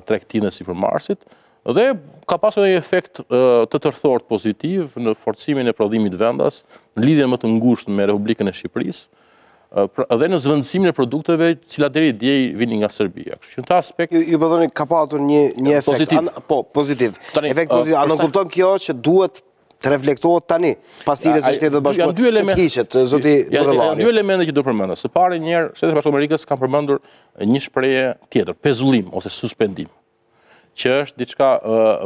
tregtinë e sipërmarrësit. Dhe ka pasur një efekt të tërthort pozitiv në forcimin e prodhimit vendas, në lidhjen më të ngushtë me Republikën e Shqipërisë, dhe në zvendësimin e produkteve cilat deri dje vinin nga Serbia. Kështu që në këtë aspekt ju bëdhoni ka pasur një efekt pozitiv. Po, pozitiv. Efekt pozitiv. A nuk kupton kjo që duhet të reflektohet tani pas tirës së Shtetit të Bashkuar që të hiqet, zoti Nurellari? Dy elemente që do përmenda. Së pari njëherë Shteti i Bashkuar Amerikës kanë përmendur një shprehje tjetër, pezullim ose suspendim, që është diçka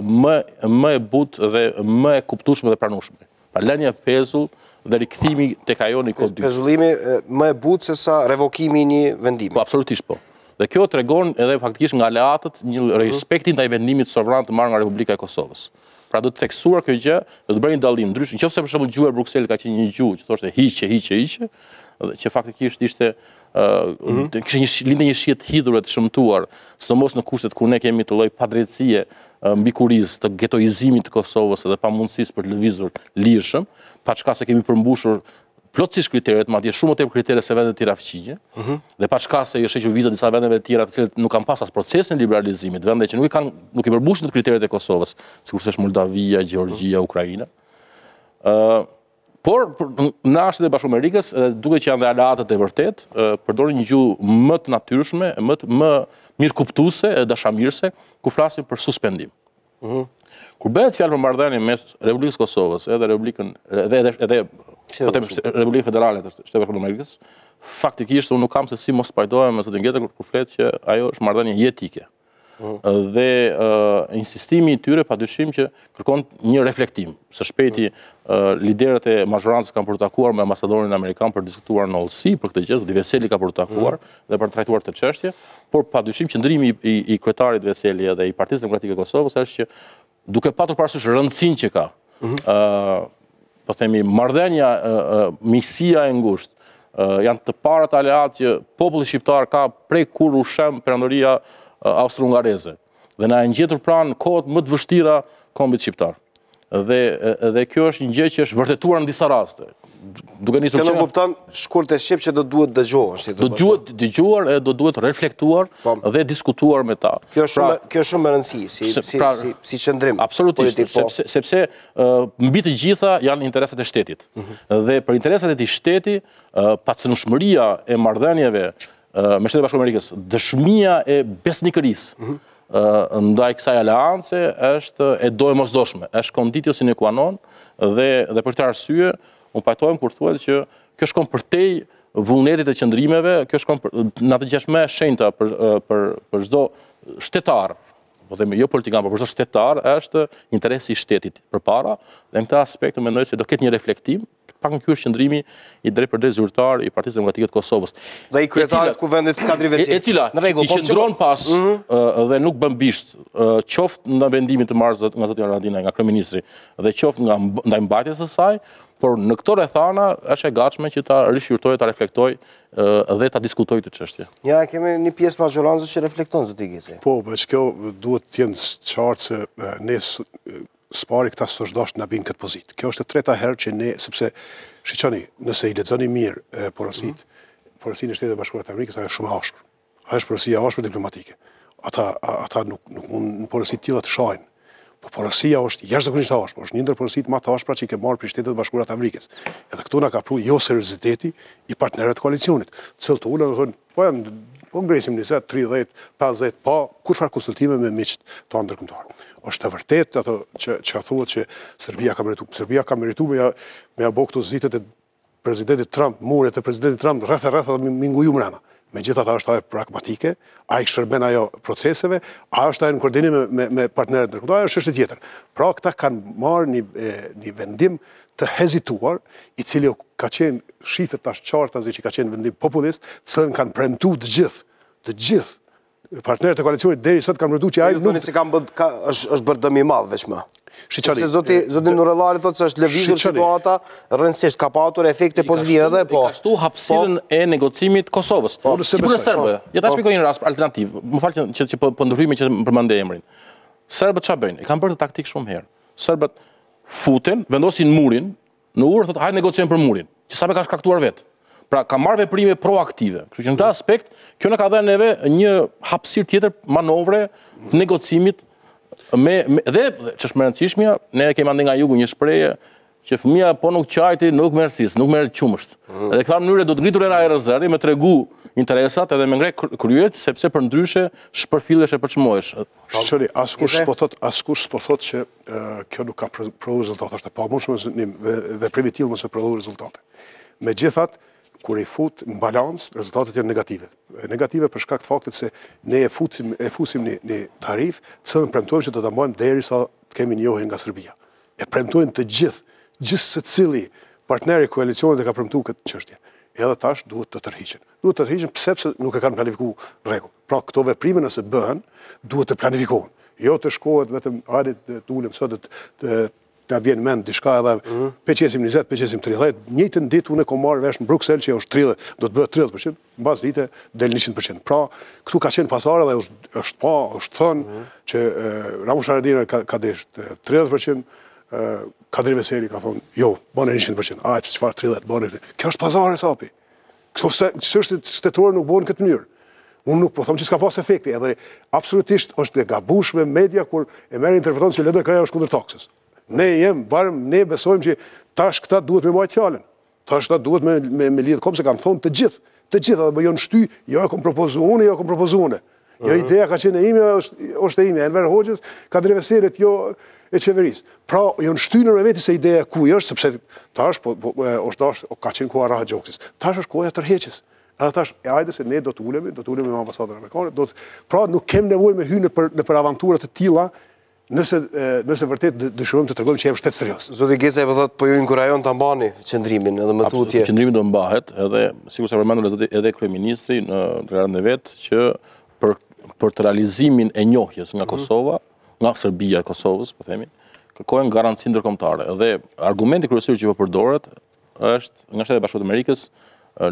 më e butë dhe më e kuptueshme dhe pranueshme. Pra lënia e pezull dhe rikthimi tek ajo në kod 2. Pezullimi më e butë se sa revokimi i një vendimi. Po, absolutisht po. Dhe kjo tregon edhe faktikisht nga aleatët një respekti ndaj vendimit sovran të marrë nga Republika e Kosovës. Pra do të theksuar kjo gjë, do të bëjë një dallim ndrysh. Nëse për shembull gjuha e Brukselit ka qenë një gjuhë që thoshte hiqe, që faktikisht ishte kishte lindë një shije të hidhur e të shëmtuar, sidomos në kushtet kur ne kemi të lloj padrejtësie mbi kurrizë të getoizimit të Kosovës dhe pamundësisë për të lëvizur lirshëm, pa çka se kemi përmbushur plotësisht kriteret, madje shumë më tepër kritere se vendet tjera fqinje, dhe pa çka se i është hequr viza disa vendeve të tjera të cilët nuk kanë pas as procesin e liberalizimit, vende që nuk i përmbushin të kriteret e Kosovës, sikurse është Moldavia, Gjeorgjia, Ukraina. Por në Shtetin e Bashkuar Amerikës, duke që janë dhe aleatët e vërtet, përdorin një gjuhë më të natyrshme, më mirëkuptuese e dashamirëse, ku flasin për suspendim. Kur bëhet fjalë për marrëdhënie mes Republikës Kosovës edhe Republikën Federale të Shtetit të Bashkuar Amerikës, faktikisht unë nuk kam se si mos pajtohem me zotin Gecaj kur flet që ajo është marrëdhënie jetike. Dhe insistimi i tyre padyshim që kërkon një reflektim. Së shpejti liderët e mazhorancës kanë përtakuar me ambasadorin amerikan për diskutuar në Olsi për këtë gjë, zoti Veseli ka përtakuar dhe për trajtuar këtë çështje, por padyshim qëndrimi i kryetarit Veseli dhe i Partisë Demokratike të Kosovës është që duke patur parasysh rëndësinë që ka, po themi marrëdhënia, miqësia e ngushtë, janë të parat aleat që populli shqiptar ka prej kur u shem perandoria austro-hungareze dhe na e ngjetur pranë kohët më të vështira kombit shqiptar. Dhe kjo është një gjë që është vërtetuar në disa raste. duke nisur që... Kjo në kupton shkurt e shqip që do duhet dëgjohen. Do duhet dëgjuar e do duhet reflektuar dhe diskutuar me ta. Kjo është shumë e rëndësi, si qëndrim. Absolutisht, sepse mbi të gjitha janë interesat e shtetit. Dhe për interesat e të shteti, pacënueshmëria e marrëdhënieve me Shtetet Bashkuara të Amerikës, dëshmia e besnikërisë ndaj kësaj aleance është e dojmosdoshme, është conditio sine qua non dhe për këtë arsye unë pajtohem kur thuhet që kjo shkon përtej vullnetit e qëndrimeve, kjo shkon në të gjashme shenjta për çdo shtetar, po themi jo politikan, por për çdo shtetar është interesi i shtetit përpara, dhe në këtë aspekt mendoj se do ketë një reflektim pak në ky është qëndrimi i drejtpërdrejtë zyrtar i Partisë Demokratike të Kosovës. Dhe i kryetarit kuvendit Kadri Vesi. E cila i qëndron pas dhe nuk bën bisht, qoftë në vendimin të marrë nga zoti Haradinaj, nga kryeministri, dhe qoftë ndaj mbajtjes së saj, por në këto rrethana është e gatshme që ta rishqyrtojë, ta reflektojë dhe ta diskutojë këtë çështje. Ja, kemi një pjesë majorancës që reflekton zoti Gecaj. Po, kjo duhet të jenë qartë se ne spari këta s'është në binë këtë pozitë. Kjo është e treta herë që ne, sepse, shiqoni, nëse i lexoni mirë porosinë e Shtetit Bashkuar të Amerikës, ajo është shumë ashpër. Ajo është porosia ashpër diplomatike. Ata nuk mund në porosi të tilla të shajnë. Po porosia është jashtëzakonisht ashpër, është një ndër porositë më të ashpra që i ke marrë për Shtetet Bashkuara të Amerikës. Edhe këtu na ka pru jo serioziteti i partnerëve të koalicionit. Cilët ulën dhe thonë, po janë Kongresin 20, 30, 50, pa kur farë konsultime me miqt të ndërkombëtar. Është e vërtet ato që thuhet që Serbia ka merituar me ja bë këto zitet e presidentit Trump, muret e presidentit Trump rreth dhe mi nguju mrena. Megjithatë është ajo pragmatike, ai shërben ajo proceseve, ai është ajo në koordinim me partnerët ndërkombëtar, është çështje tjetër. Pra këta kanë marrë një vendim të hezituar, i cili ka qenë shifet tash qarta që ka qenë vendim populist, cilën kanë premtuar të gjithë partnerët e koalicionit deri sot kanë premtuar që ai nuk është bërë dëm i madh veç më. Se zoti Nurellari thotë se është lëvizur situata rrëndësisht, ka patur efekte pozitive edhe po. Ka shtu hapësirën e negocimit Kosovës. Sikur serbë, ja ta shpjegoj një rast alternativ. Më fal që po ndryhimi që përmendë emrin. Serbët çfarë bëjnë? E kanë bërë taktik shumë herë. Serbët futen, vendosin murin, në urë thotë hajde negociojmë për murin, që sa me ka shkaktuar vetë. Pra ka marrë veprime proaktive. Kështu që në këtë aspekt, kjo na ka dhënë neve një hapësirë tjetër manovre negocimit dhe ç'është më e rëndësishmja, ne kemi ande nga jugu një shprehje që fëmia po nuk qajti, nuk merr sis, nuk merr qumësht. Edhe këtë mënyrë do të ngritur era e rezervë me tregu interesat edhe me ngre kryet sepse për ndryshe shpërfillesh e përçmohesh. Shqoni, askush s'po thot që kjo nuk ka prodhuar rezultate, është e pamundur dhe primitiv mos e prodhojë rezultate. Megjithatë, kur i fut në balans, rezultatet janë negative. Negative për shkak të faktit se ne e fusim një tarif, cilën premtojmë që do ta mbajmë derisa të kemi njohjen nga Serbia. E premtojnë të gjithë secili partneri i koalicionit e ka premtuar këtë çështje. Edhe tash duhet të tërhiqen. Duhet të tërhiqen pse nuk e kanë planifikuar rregull. Pra këto veprime nëse bëhen, duhet të planifikohen. Jo të shkohet vetëm hajde të ulem sot të vjen mend diçka edhe peqesim 20, peqesim 30, njëjtën ditë unë kam marrë vesh në Bruksel që është 30, do të bëhet 30%, mbas dite del 100%. Pra, këtu ka qenë pasardhë dhe është thënë që Ramush Haradinaj ka desh 30%, Kadri Veseli ka thonë, jo, bane 100%, çfarë 30, bane 30%. Kjo është pazare sapi. Këto çështje shtetërore nuk bëhen këtë mënyrë. Unë nuk po them që s'ka pas efekti, edhe absolutisht është e gabueshme media kur e merr interpreton se LDK është kundër taksës. Ne besojmë që tash këta duhet me mbajt fjalën. Tash këta duhet me lidh kom se kanë thonë të gjithë, edhe më janë shty, jo e kam propozuar unë, jo e kam propozuar unë. Jo ideja ka qenë e ime, është e ime, Enver Hoxhës, Kadri Veselit, jo e qeverisë. Pra, janë shtynë në veti se ideja ku është, sepse tash ka qenë koha Raha Gjoksis. Tash është koha tërheqjes. Edhe tash, hajde se ne do të ulemi me ambasadën amerikane, pra nuk kem nevojë me hyrë në për avantura të tilla, nëse vërtet dëshirojmë të tregojmë që jemi shtet serioz. Zoti Gecaj po thotë po ju inkurajon ta mbani qendrimin edhe më tutje. Qendrimi do mbahet, edhe sikur sa përmendur edhe kryeministri në rrugën e vet që për të realizimin e njohjes nga Kosova, nga Serbia e Kosovës, po themi, kërkojnë garanci ndërkombëtare. Dhe argumenti kryesor që po përdoret është nga Shtetet Bashkuara të Amerikës,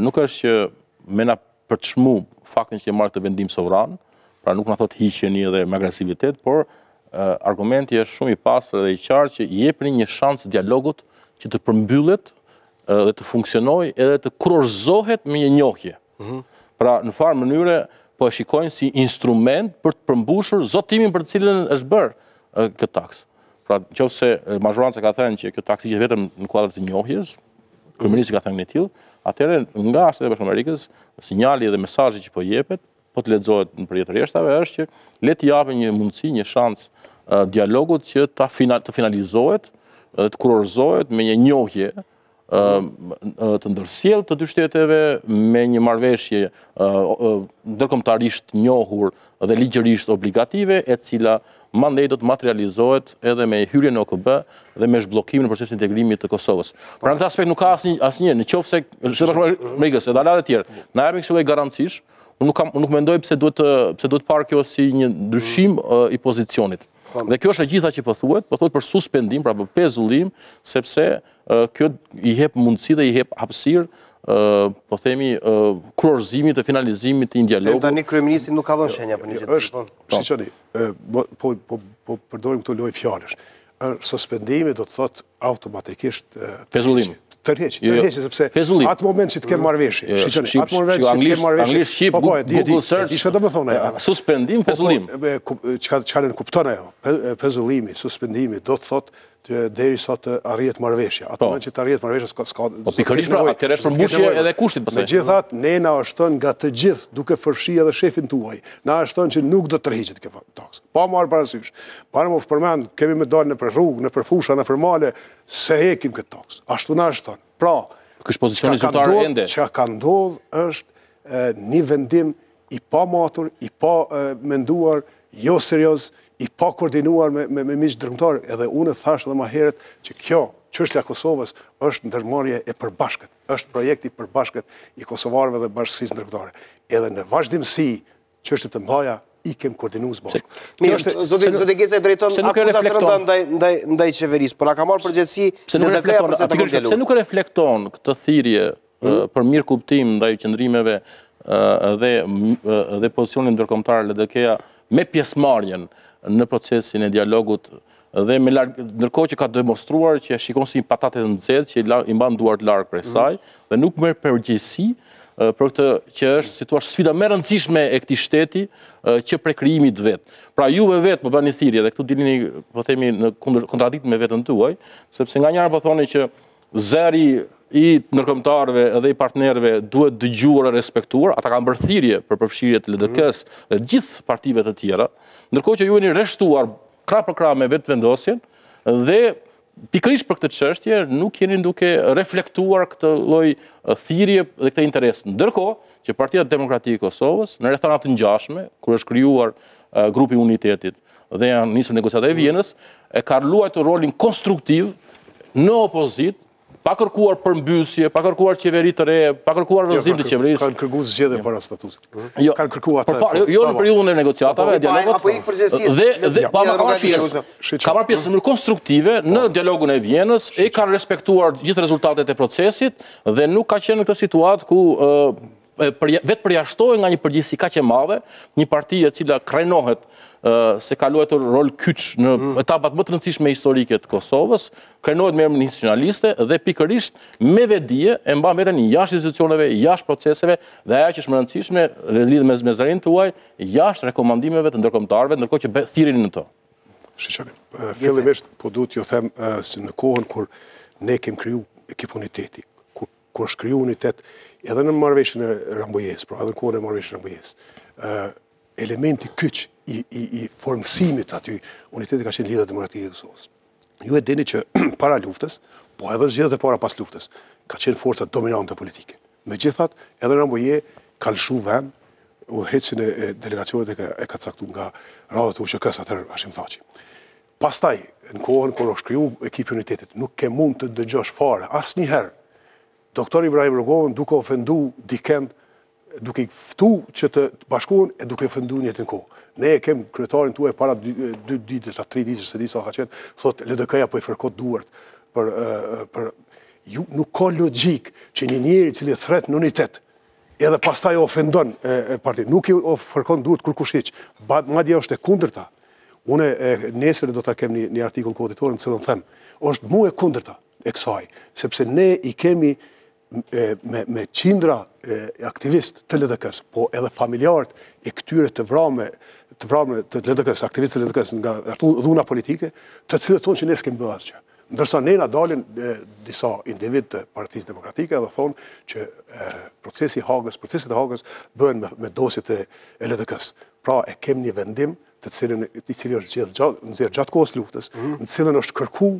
nuk është që me na përçmu faktin që kemi marrë këtë vendim sovran, pra nuk na thot hiqeni edhe me agresivitet, por argumenti është shumë i pastër dhe i qartë që jepni një shans dialogut që të përmbyllet dhe të funksionoj edhe të kurorzohet me një njohje. Pra, në farë mënyre, po e shikojnë si instrument për të përmbushur zotimin për të cilën është bërë këtë taks. Pra, nëse mazhoranca ka thënë që kjo taks ishte vetëm në kuadër të njohjes, kryeministri ka thënë një tillë, atëherë nga Shteti i Bashkuar Amerikës, sinjali dhe mesazhi që po jepet, po të lexohet në përjet të rreshtave, është që le të japë një mundësi, një shans dialogut që të finalizohet dhe të kurorzohet me një njohje të ndërsjellë të dy shteteve, me një marrëveshje ndërkombëtarisht njohur dhe ligjërisht obligative, e cila mandej do të materializohet edhe me hyrjen në OKB dhe me zhbllokimin në procesin e integrimit të Kosovës. Pra në këtë aspekt nuk ka asnjë, nëse Shteti i Bashkuar Amerikës edhe ala të tjerë na japin kështu lloj garancish, nuk mendoj pse duhet parë kjo si një ndryshim i pozicionit. Dhe kjo është e gjitha që po thuhet për suspendim, pra për pezullim, sepse kjo i jep mundësi dhe i jep hapësirë, po themi, kurorëzimit dhe finalizimit të një dialogu. Tani kryeministri nuk ka dhënë shenja për një gjë. Është, shiqoni, po përdorim këto lloj fjalësh. Suspendimi do të thotë automatikisht pezullim. Tërheqje, sepse atë moment që të kemë marrëveshje, shiqoni, atë moment që të kemë marrëveshje, anglisht shqip, Google search, suspendim, pezullim. Çfarë kupton ajo? Pezullimi, suspendimi do të thotë derisa të arrihet marrëveshja. Atë moment që të arrihet marrëveshja s'ka. Po pikërisht pra, atëherë është përmbushje edhe kushtit pastaj. Megjithatë, nena është thënë nga të gjithë, duke përfshi edhe shefin tuaj. Na është thënë që nuk do të tërhiqet kjo taks. Pa marrë parasysh. Para më përmend, kemi me dalë nëpër rrugë, nëpër fusha, nëpër male, se hekim këtë taks. Ashtu na është thënë. Pra, ky është pozicioni zyrtar ende. Çka ka ndodhur është një vendim i pamatur, i pa menduar, jo serioz, i pa koordinuar me miq ndërkombëtar, edhe unë thash edhe më herët që kjo çështja e Kosovës është ndërmarrje e përbashkët, është projekt i përbashkët i kosovarëve dhe bashkësisë ndërkombëtare. Edhe në vazhdimsi çështjet e mëdha i kem koordinuar së bashku. Mirë, zoti Gecaj drejton akuzat të rënda ndaj qeverisë, por a ka marrë përgjegjësi në DK-ja për të dialogu? Pse nuk e reflekton këtë thirrje për mirë kuptim ndaj qëndrimeve dhe pozicionin ndërkombëtar LDK-ja me pjesëmarrjen në procesin e dialogut dhe ndërkohë që ka demonstruar që shikon si një patate të nxehtë që i mban duart larg prej saj dhe nuk merr përgjegjësi për këtë që është situash sfida më e rëndësishme e këtij shteti që prej krijimit vet. Pra juve vet më bëni thirrje dhe këtu dilni po themi në kontradikt me veten tuaj, sepse nga njëra po thoni që zëri i ndërkombëtarëve dhe i partnerëve duhet dëgjuar e respektuar, ata kanë bërë thirrje për përfshirje të LDK-s dhe gjithë partive të tjera, ndërkohë që ju jeni rreshtuar krah për krah me vetvendosjen dhe pikërisht për këtë çështje nuk jeni duke reflektuar këtë lloj thirrje dhe këtë interes. Ndërkohë që Partia Demokratike e Kosovës në rrethana të ngjashme, kur është krijuar grupi i unitetit dhe janë nisur negociatat e Vienës, e ka luajtur rolin konstruktiv në opozitë, pa kërkuar përmbysje, pa kërkuar qeveri të re, pa kërkuar vëzhgim të qeverisë. Kanë kërkuar zgjedhje para statutit. Kanë kërkuar atë. Jo në periudhën e negociatave, dialogut. Apo ik përgjegjësisë. Dhe ka marrë pjesë në mënyrë konstruktive në dialogun e Vienës, e kanë respektuar gjithë rezultatet e procesit dhe nuk ka qenë në këtë situatë ku vetë përjashtohet nga një përgjegjësi kaq e madhe, një parti e cila krenohet se ka luajtur rol kyç në etapat më të rëndësishme historike të Kosovës, krenohet me emrin institucionaliste dhe pikërisht me vetdije e mban veten jashtë institucioneve, jashtë proceseve dhe ajo që është më e rëndësishme lidhet me zërin tuaj, jashtë rekomandimeve të ndërkombëtarëve, ndërkohë që thirrin në to. Shiqoni, fillimisht po duhet ju them se në kohën kur ne kemi kriju ekip uniteti, kur është kriju unitet edhe në marrëveshjen e Rambojës, pra edhe në kohën e marrëveshjes së Rambojës, elementi kyç i formësimit aty, uniteti ka qenë Lidhja Demokratike e Kosovës. Ju e dini që para luftës, po edhe zgjedhjet e para pas luftës, ka qenë forca dominante politike. Megjithatë, edhe Rambojë ka lëshu vend, udhëheqjen e delegacionit e ka caktuar nga radhët e USHK-s atëherë Hashim Thaçi. Pastaj, në kohën kur është kriju ekipi unitetit, nuk ke mund të dëgjosh fare asnjëherë Doktor Ibrahim Rogovën duke ofendu dikend, duke i ftu që të bashkohen e duke ofendu njëtin kohë. Ne e kem kryetarin tuaj para 2 ditësh, 3 ditësh, se di sa ka qenë, thot LDK-ja po i fërkot duart për nuk ka logjik që një njeri cili thret në unitet edhe pastaj ofendon partinë. Nuk i fërkon duart kur kush hiç. Madje është e kundërta. Unë nesër do ta kem një artikull koditor në cilën them, është mu e kundërta. e kësaj, sepse ne i kemi me qindra aktivist të LDK-s, po edhe familjarët e këtyre të vrame të LDK-s, aktivistë të LDK-s nga dhuna politike, të cilët thonë që ne s'kemi bërë asgjë. Ndërsa ne na dalin disa individ të Partisë Demokratike dhe thonë që proceset e Hagës bëhen me dosjet e LDK-s. Pra e kemi një vendim i cili është nxjerrë gjatë kohës luftës, në cilën është kërku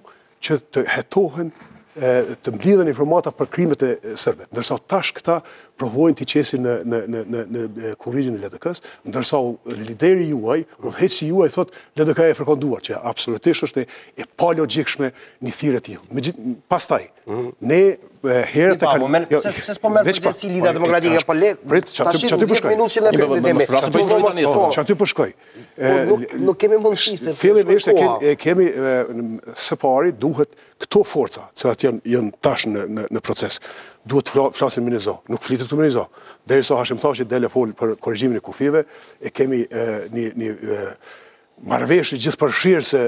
që të hetohen të mblidhen informata për krimet e sërbe. Ndërsa tash këta provojnë t'i qesin në kurrigjin e LDK-s, ndërsa lideri juaj, udhëheqësi juaj thot LDK e fërkonduar, që absolutisht është e pa logjikshme një thirrje e tillë. Pastaj, ne herët e kaluam. Se s'po merr përgjegjësi Lidha Demokratike po le. Tash 10 minutë që ne çaty po shkoj. Nuk kemi mundësi se fillimisht kemi së pari duhet këto forca, që janë tash në proces, duhet flasin me një zo, nuk flitet të me një zo. Derisa Hashim Thaçi dele fol për korrigjimin e kufive, e kemi një marrëveshje gjithëpërfshirëse,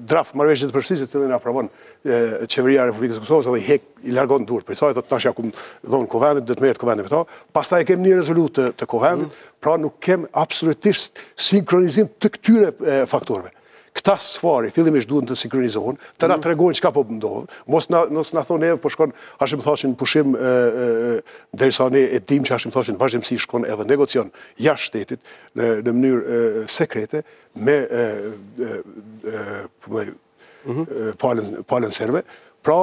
draft marrëveshje gjithëpërfshirëse të cilën e aprovon qeveria e Republikës së Kosovës dhe i largon durr. Për sa thotë tash ja kum dhon Kovendit, do të merret Kovendi me to. Pastaj e kemi një rezolutë të Kovendit, pra nuk kem absolutisht sinkronizim të këtyre faktorëve. Këta sfari fillimisht duhen të sinkronizohen, të na tregojnë çka po ndodh. Mos na thonë neve po shkon Hashim Thaçi në pushim derisa ne e dim që Hashim Thaçi në vazhdimsi shkon edhe negocion jashtë shtetit në mënyrë sekrete me palën serbe. Pra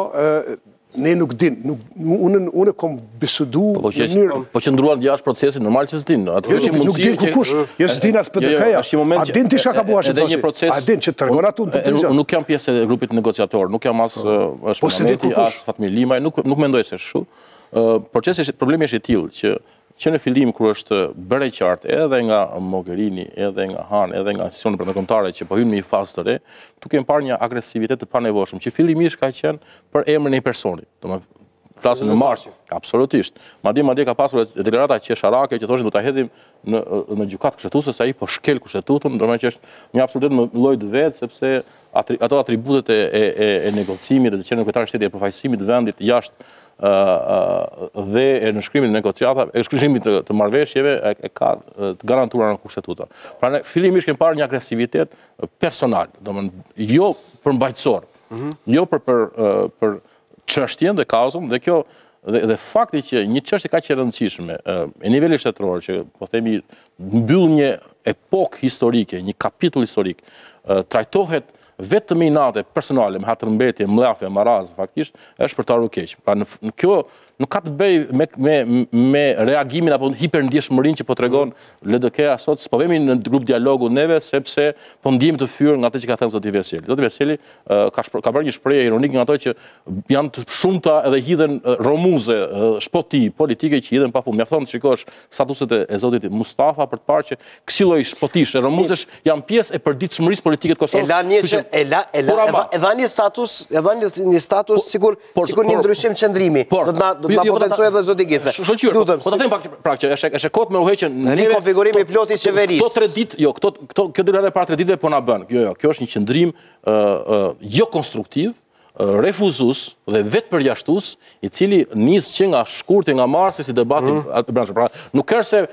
ne nuk din, unë kom bisedu në mënyrë... Po që ndruar jashtë procesin, normal që s'din. Nuk din kukush, jo s'din as PDK-ja. A din ti shka ka bua Hashim Thaçi? A din që të rëgon atu në të Unë nuk jam pjesë e grupit negociator, nuk jam as Shmameti, as Fatmi Limaj, nuk mendoj se shu. Problemi është i tillë që në fillim kur është bërë e qartë edhe nga Mogherini, edhe nga Han, edhe nga institucionet brendëkombëtare që po hynë në një fazë të re, tu kemë parë një agresivitet të panevojshëm që fillimisht ka qenë për emrin e një personi. Flasin në març, absolutisht. Madje ka pasur deklarata qesharake që thoshin do ta hedhim në gjykatë kushtetuese se ai po shkel kushtetutën, domethënë që është një absolutet më lloj të vet sepse ato atributet e negocimit dhe të qenë kryetar shteti e përfaqësimit të vendit jashtë dhe e nënshkrimit të negociatave, e shkrimit të marrëveshjeve e ka të garantuara në kushtetuta. Pra ne fillimisht kemi parë një agresivitet personal, domethënë jo përmbajtësor, jo për çështjen dhe kauzën dhe kjo dhe fakti që një çështje kaq e rëndësishme e nivelit shtetëror që po themi mbyll një epokë historike, një kapitull historik, trajtohet vetëm me inate personale, me hatërmbetje, mllafje, maraz, faktisht, është për të ardhur keq. Pra kjo nuk ka të bëjë me reagimin apo hiperndjeshmërinë që po tregon LDK-ja sot, s'po vemi në grup dialogu neve sepse po ndjehemi të fyer nga atë që ka thënë zoti Verseli. Zoti Verseli ka bërë një shprehje ironike nga ato që janë të shumta edhe hidhen romuze, shpoti politike që hidhen pafund. Mjafton të shikosh statuset e zotit Mustafa për të parë që kësi lloj shpotish e romuzesh janë pjesë e përditshmërisë politike të Kosovës. E dha një status sigur një ndryshim qëndrimi. Do të na potencoj edhe zoti Gecaj. Po ta them pak që është kot me uheqën rikonfigurimi i plotit qeverisë. Këto 3 ditë, jo, kjo deklarata para 3 ditëve po na bën. Kjo është një qëndrim jo konstruktiv, refuzues dhe vetë përjashtues, i cili nis që nga shkurti nga marsi si debati branshë. Pra nuk ka se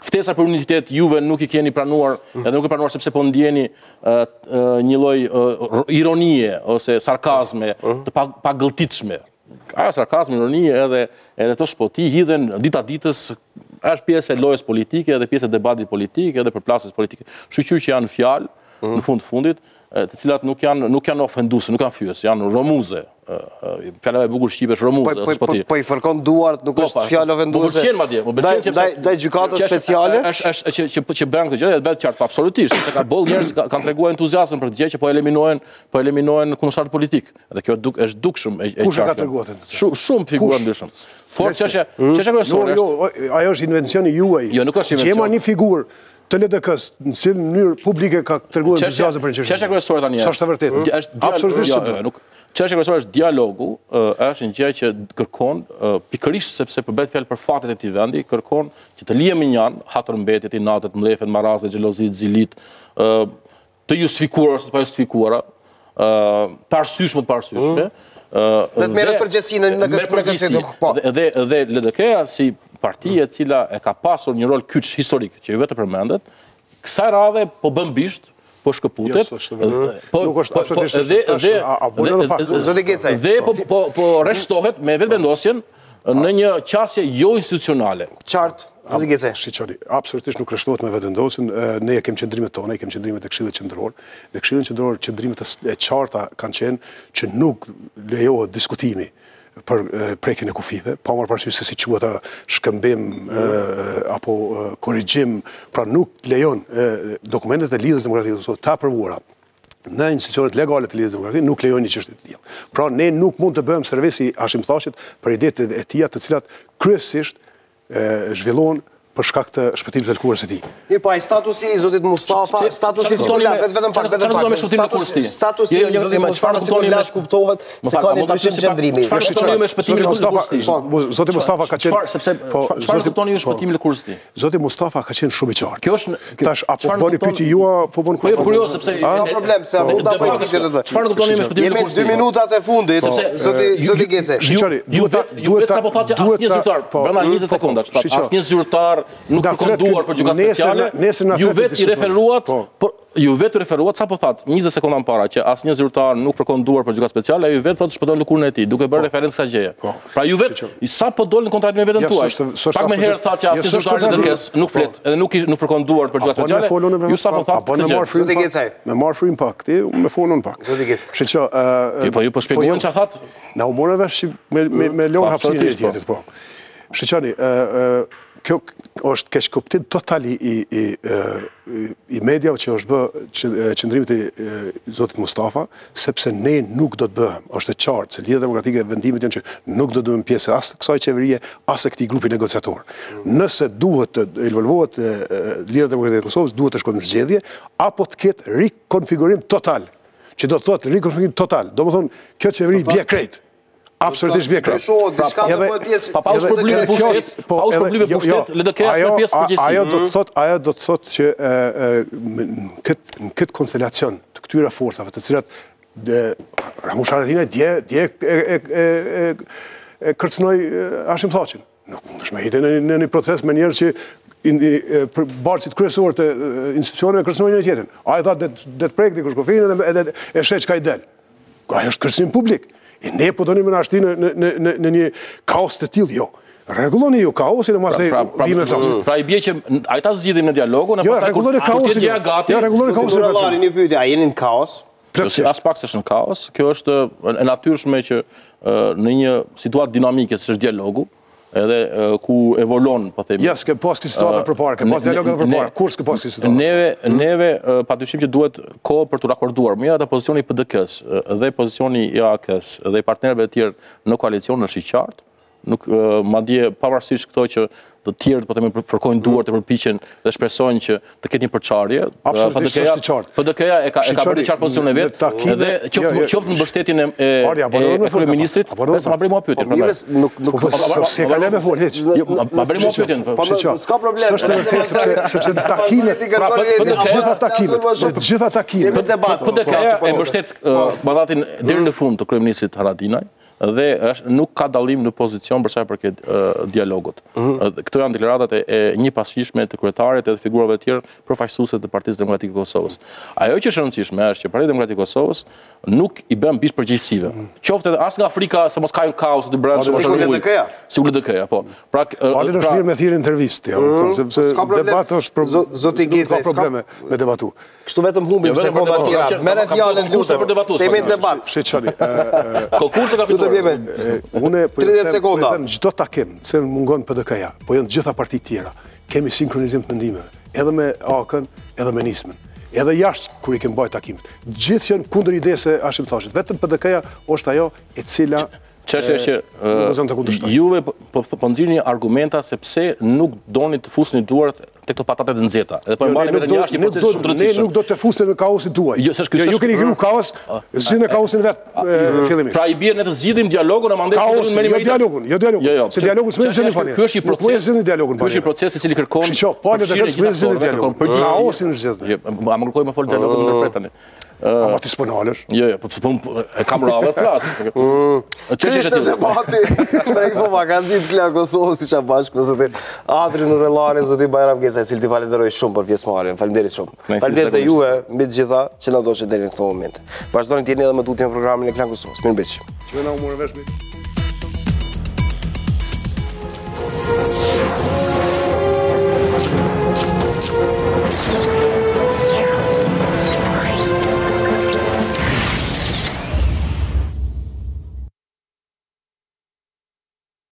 ftesa për unitet juve nuk i keni pranuar, edhe nuk e pranuar sepse po ndjeni një lloj ironie ose sarkazme të pagëlltitshme. Ajo sarkazmi, ironie edhe të shpoti hidhen dita ditës, është pjesë e lojës politike edhe pjesë e debatit politik edhe përplasjes politike. Shqyqyr që janë fjalë në fundit, të cilat nuk janë ofenduese, nuk janë fyes, janë romuze. Fjala e bukur shqipe është romuze ose shpoti. Po i fërkon duart, nuk është fjalë ofenduese. Ndaj gjykatës speciale që bën këtë gjë dhe bëhet qartë absolutisht, se ka boll njerëz kanë treguar entuziazëm për të gjë që po eliminohen kundërshtar politik. Dhe kjo është dukshëm e qartë. Kush e ka treguar atë? Shumë figura ndryshëm. Por çështja kryesore. Jo, ajo është invencioni juaj. Jo, nuk është invencion. Që një figurë të LDK-s në si mënyrë publike ka treguar entuziazëm për çështjen. Çështja kryesore tani është vërtet. Absolutisht. Çështja kryesore është dialogu, është një gjë që kërkon pikërisht sepse po bëhet fjalë për fatet e këtij vendi, kërkon që të lihen minjan, hatërmbetjet, inatet, mllefet, marazet, xhelozit, zilit, të justifikuara ose të pa justifikuara, të arsyeshme të pa arsyeshme, Dhe të merret përgjegjësinë në këtë po. Dhe LDK-ja si parti e cila e ka pasur një rol kyç historik që ju vetë përmendet, kësaj radhe po bën bisht, po shkëputet. Dhe po rreshtohet me vetëvendosjen në një qasje jo institucionale. Qartë. Shiqoni, absolutisht nuk rreshtohet me vetëvendosjen, ne e kemi qëndrimet tona, e kemi qëndrimet e Këshillit Qendror. Në Këshillin Qendror qëndrimet e qarta kanë qenë që nuk lejohet diskutimi për prekjen e kufive, pa marrë parasysh se si quhet shkëmbim apo korrigjim, pra nuk lejon dokumentet e Lidhjes Demokratike të Kosovës të apërvuara në institucionet legale të Lidhjes Demokratike nuk lejojnë një çështje të tillë. Pra ne nuk mund të bëjmë servisi Hashim Thashit për idetë e tija të cilat kryesisht zhvillohen për shkak të shpëtimit të lëkurës së tij. Mirë, po ai statusi i zotit Mustafa, statusi vetëm pak. Statusi i zotit Mustafa sigurisht kuptohet se ka një ndryshim qëndrimi. Çfarë kuptoni ju me shpëtimin e lëkurës së tij? Zoti Mustafa ka qenë çfarë kuptoni ju shpëtimin e lëkurës së tij? Zoti Mustafa ka qenë shumë i qartë. Kjo është tash apo bëni pyetje ju apo bën kurioz? Po kurioz sepse ka problem se mund ta bëj këtë. Çfarë kuptoni me shpëtimin e lëkurës së tij? 2 minutat e fundit, zoti Gecaj. Duhet sapo thatë asnjë zyrtar, brenda 20 sekondash, asnjë zyrtar nuk kërkon duar për gjykat speciale, ju vetë i referuat, sa po thatë, 20 sekonda më para, që asnjë zyrtar nuk kërkon duar për gjykat speciale, ju vetë thotë shpëton lëkurën e tij, duke bërë referencë kësaj gjëje. Pra ju vetë, sa po dolën kontratë me veten tuaj. Pak më herë thatë që asnjë zyrtar i LDK-s nuk flet, edhe nuk kërkon duar për gjykat speciale, ju sa po thatë këtë gjë. Me marr frym pak, ti me fonon pak. Po ju po shpjegojnë çfarë thatë? Na u morën vesh me lënë hapësirën e tjetrit, po. Shiqoni, kjo është keq kuptim total i mediave që është bë qëndrimit e zotit Mustafa, sepse ne nuk do të bëhem. Është e qartë se Lidhja Demokratike dhe vendimet janë që nuk do të bëhem pjesë as të kësaj qeverie, as të këtij grupi negociator. Nëse duhet të involvohet Lidhja Demokratike e Kosovës, duhet të shkojmë në zgjedhje apo të ketë rikonfigurim total. Që do të thotë rikonfigurim total. Domethënë, kjo qeveri bie krejt. Absolutisht bie krejt. Pa u shpërblyer pushtet, LDK-ja është pjesë përgjithësi. Ajo do të thotë që në këtë konstelacion të këtyre forcave, të cilat Ramush Haradinaj dje e kërcënoi Hashim Thachin. Nuk mundesh me hidhe në një proces me njerëz që barqit kryesor të institucioneve kërcënojnë një tjetrin. Ai tha det prek dikush kufinë edhe e sheh çka i del. Ajo është kërcënim publik. E ne po donim në ashti në një kaos të tillë, jo. Rregulloni ju kaosin e masë vime të. Pra i bie që ai ta zgjidhim në dialogun, jo, rregulloni kaosin. Ja, rregulloni kaosin. Nurellari një pyetje, a jeni në kaos? As pak s'është në kaos. Kjo është e natyrshme që në një situatë dinamike si është dialogu, edhe ku evolon, po themi. Ja, s'ke pas këtë situatë përpara, ke pas dialog edhe përpara. Kur s'ke pas këtë situatë? Neve padyshim që duhet kohë për të rakorduar. Mirë, ata pozicioni i PDK-s dhe pozicioni i AK-s dhe i partnerëve të tjerë në koalicion është i qartë. Nuk madje pavarësisht këto që të tjerë po themi fërkojnë duar të përpiqen dhe shpresojnë që të ketë një përçarje. PDK-ja e ka bërë qartë pozicionin e vet, edhe qoftë në mbështetjen e kryeministrit, sa ma bëri mua pyetje. Se ka lënë fol hiç. Ma bëri mua pyetjen. S'ka problem. Sepse në takimet, të gjitha takimet, PDK-ja e mbështet mandatin deri në fund të kryeministrit Haradinaj. Dhe nuk ka dallim në pozicion për sa i përket dialogut. Këto janë deklaratat e një pasqyrshme të kryetarit edhe figurave të tjerë përfaqësuese të Partisë Demokratike të Kosovës. Ajo që është e rëndësishme është që Partia Demokratike e Kosovës nuk i bën bisht përgjegjësive. Qoftë edhe as nga Afrika se mos ka një kaos të brendshëm. Sigur LDK-ja, po. Pra, është mirë me thirrje intervistë, sepse debati është zoti Gecaj, ka probleme me debatu. Kështu vetëm humbim sekonda të tjera. Merre fjalën lutem. Se jemi në debat. Shiçani. Konkursi ka fituar. Unë 30 sekonda. Çdo takim, se mungon PDK-ja, po janë të gjitha partitë tjera. Kemi sinkronizim të mendimeve, edhe me AK-n, edhe me nismën. Edhe jashtë kur i kemi bërë takimet. Gjithë janë kundër idesë Hashim Thachit. Vetëm PDK-ja është ajo e cila çështja është që juve po nxirrni argumenta sepse nuk doni të fusni duart tek këto patatet e nxehta. Edhe po e marrim edhe një jashtë një proces shumë të rëndësishëm. Ne nuk do të fusim në kaosin tuaj. Ju keni kriju kaos, zgjidhni kaosin vetë fillimisht. Pra i bie ne të zgjidhim dialogun, ama ndaj kaosin, jo dialogun. Se dialogun s'më zgjidhni fani. Ky është një proces i cili kërkon. Po, kaosin zgjidhni. Ama kërkoj më fol dialogun me interpretani. Ama ti s'po nalësh? Jo, po e kam rrallë flas. Ky ishte debati me propagandistë Klan Kosovës si çfarë bashkë zotin Adri Nurellari, zotin Bajram Gecaj, i cili ti falenderoj shumë për pjesëmarrjen. Faleminderit shumë. Faleminderit juve mbi të gjitha që na ndoqët deri në këtë moment. Vazhdoni të jeni edhe më tutje në programin e Klan Kosovës. Mirëmbëjtje. Që na u morë vesh